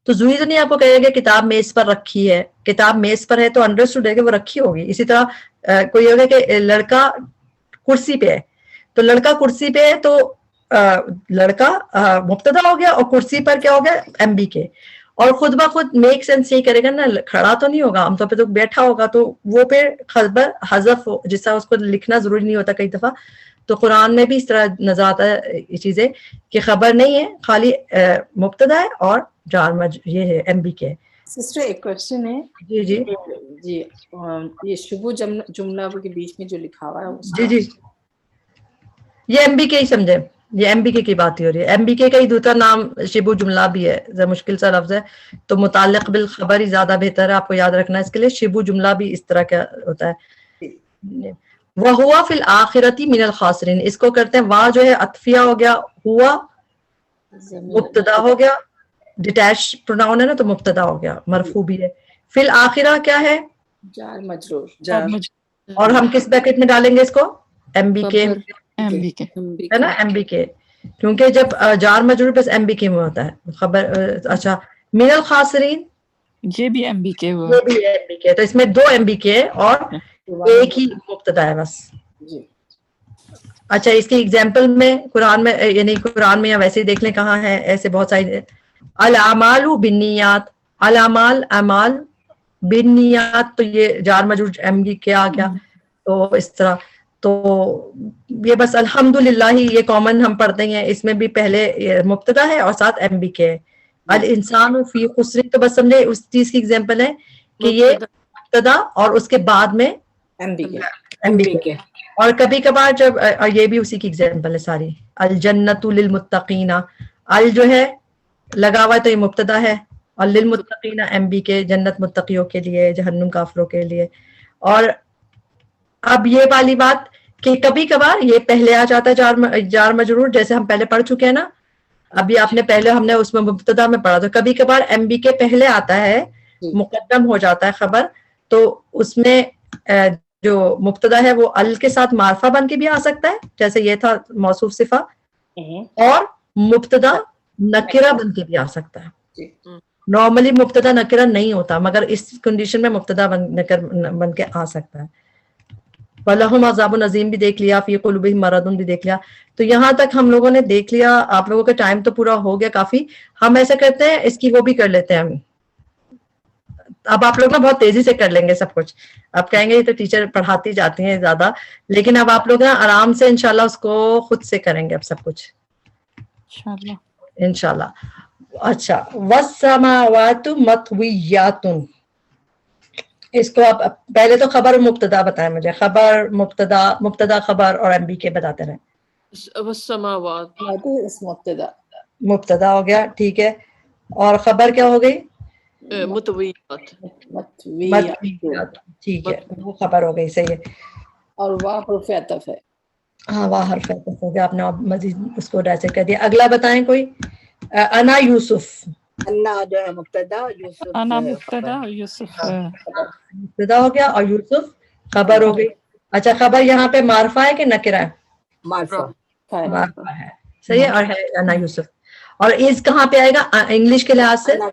[SPEAKER 1] تو ضروری تو نہیں آپ کو کہے گا کتاب میز پر رکھی ہے. کتاب میز پر ہے تو انڈرسٹوڈ ہے کہ وہ رکھی ہوگی. اسی طرح کوئی ہوگا کہ لڑکا کرسی پہ ہے تو لڑکا کرسی پہ ہے تو لڑکا مبتدا ہو گیا اور کرسی پر کیا ہو گیا ایم بی کے. اور خود بخود میک سینس یہی کرے گا نا, کھڑا تو نہیں ہوگا عام طور پہ تو بیٹھا ہوگا تو وہ پہ خبر حذف جس طرح اس کو لکھنا ضروری نہیں ہوتا کئی دفعہ. تو قرآن میں بھی اس طرح نظر آتا ہے یہ چیزیں کہ خبر نہیں ہے خالی مبتدا ہے اور جار یہ ہے ایم بی کے.
[SPEAKER 7] سسٹر ایک کوشچن ہے.
[SPEAKER 1] جی جی
[SPEAKER 7] جی یہ شبو جملہ کے بیچ میں جو لکھا ہوا ہے
[SPEAKER 1] جی جی یہ ایم بی کے ہی سمجھے, یہ ایم بی کے کی بات ہی ہو رہی ہے. ایم بی کے کا ہی دوسرا نام شبو جملہ بھی ہے, ذرا مشکل سا لفظ ہے تو متعلق بالخبر ہی زیادہ بہتر ہے آپ کو یاد رکھنا. اس کے لیے شبو جملہ بھی اس طرح کا ہوتا ہے. وَهُوَ فِي الْآخِرَةِ مِنَ الْخَاسِرِينَ, اس کو کرتے ہیں واہ جو ہے عطفیہ ہو گیا, ہوا مبتدا ہو گیا, ڈیٹیچ پروناؤن ہے نا تو مبتدا ہو گیا, مرفوع بھی ہے. فی الآخرہ کیا ہے
[SPEAKER 7] جار مجرور.
[SPEAKER 1] اور ہم کس بیکٹ میں ڈالیں گے اس کو ایم بی کے ہے نا, ایم بی کے, کیونکہ جب جار مجرور بس ایم بی کے میں ہوتا ہے خبر. اچھا من الخاسرین
[SPEAKER 8] یہ بھی ایم بی کے ہوا,
[SPEAKER 1] یہ بھی ایم بی کے, تو اس میں 2 ایم بی کے اور ایک ہی مبتدا ہے بس. اچھا اس کی ایگزامپل میں قرآن میں یعنی قرآن میں یا ویسے ہی دیکھ لیں کہاں ہے ایسے بہت ساری. الاعمال بالنیات, الاعمال اعمال بالنیات تو یہ جار مجرور ایم بی کے آ گیا. تو اس طرح تو یہ بس الحمدللہ ہی یہ کامن ہم پڑھتے ہیں, اس میں بھی پہلے مبتدا ہے اور ساتھ ایم بی کے ہے. الانسان فی خسر, تو بس سمجھے اس چیز کی ایگزامپل ہے کہ یہ مبتدا اور اس کے بعد میں ایم بی کے. اور کبھی کبھار جب یہ بھی اسی کی ایگزامپل ہے ساری. الجنت للمتقین, ال جو ہے لگا ہوا ہے تو یہ مبتدا ہے, اور للمتقین ایم بی کے, جنت متقیوں کے لیے جہنم کافروں کے لیے. اور اب یہ والی بات کہ کبھی کبھار یہ پہلے آ جاتا ہے جار مجرور, جیسے ہم پہلے پڑھ چکے ہیں نا, ابھی آپ نے پہلے ہم نے اس میں مبتدا میں پڑھا, تو کبھی کبھار ایم بی کے پہلے آتا ہے, مقدم ہو جاتا ہے خبر, تو اس میں جو مبتدا ہے وہ ال کے ساتھ معرفہ بن کے بھی آ سکتا ہے جیسے یہ تھا موصوف صفہ, اور مبتدا نکرہ بن کے بھی آ سکتا ہے. نارملی مبتدا نکرہ نہیں ہوتا, مگر اس کنڈیشن میں مبتدا بن کے آ سکتا ہے. وَلَهُمْ عَذَابٌ عَظِيمٌ بھی دیکھ لیا, فِي قُلُوبِهِمْ مَرَضٌ بھی دیکھ لیا. تو یہاں تک ہم لوگوں نے دیکھ لیا. آپ لوگوں کا ٹائم تو پورا ہو گیا کافی. ہم ایسا کرتے ہیں اس کی وہ بھی کر لیتے ہیں. اب آپ لوگ نا بہت تیزی سے کر لیں گے سب کچھ. آپ کہیں گے یہ تو ٹیچر پڑھاتی جاتی ہیں زیادہ, لیکن اب آپ لوگ نا آرام سے انشاءاللہ اس کو خود سے کریں گے اب سب کچھ انشاءاللہ. اچھا, وَالسَّمَاوَاتُ مَطْوِيَّاتٌ, اس کو آپ پہلے تو خبر مبتدا بتائیں مجھے. خبر مبتدا خبر اور ایم بی کے بتاتے رہیں.
[SPEAKER 2] والسماوات
[SPEAKER 1] مبتدا ہو گیا, ٹھیک ہے, اور خبر کیا ہو گئی
[SPEAKER 2] مطویات,
[SPEAKER 1] ٹھیک ہے, وہ خبر ہو گئی, صحیح ہے.
[SPEAKER 7] اور واہ حرف عطف ہے.
[SPEAKER 1] ہاں واہ حرف عطف ہو گیا, آپ نے مزید اس کو ڈیسے کر دیا. اگلا بتائیں کوئی. انا یوسف,
[SPEAKER 9] انا جو ہے مبتدا, یوسف
[SPEAKER 8] انا مبتدا یوسف
[SPEAKER 1] مبتدا ہو گیا اور یوسف خبر ہو گئی. اچھا خبر یہاں پہ معرفہ ہے کہ نکرہ ہے؟
[SPEAKER 9] معرفہ
[SPEAKER 1] معرفہ ہے, صحیح ہے. اور ہے انا یوسف. اور از کہاں پہ آئے گا انگلش کے لحاظ سے؟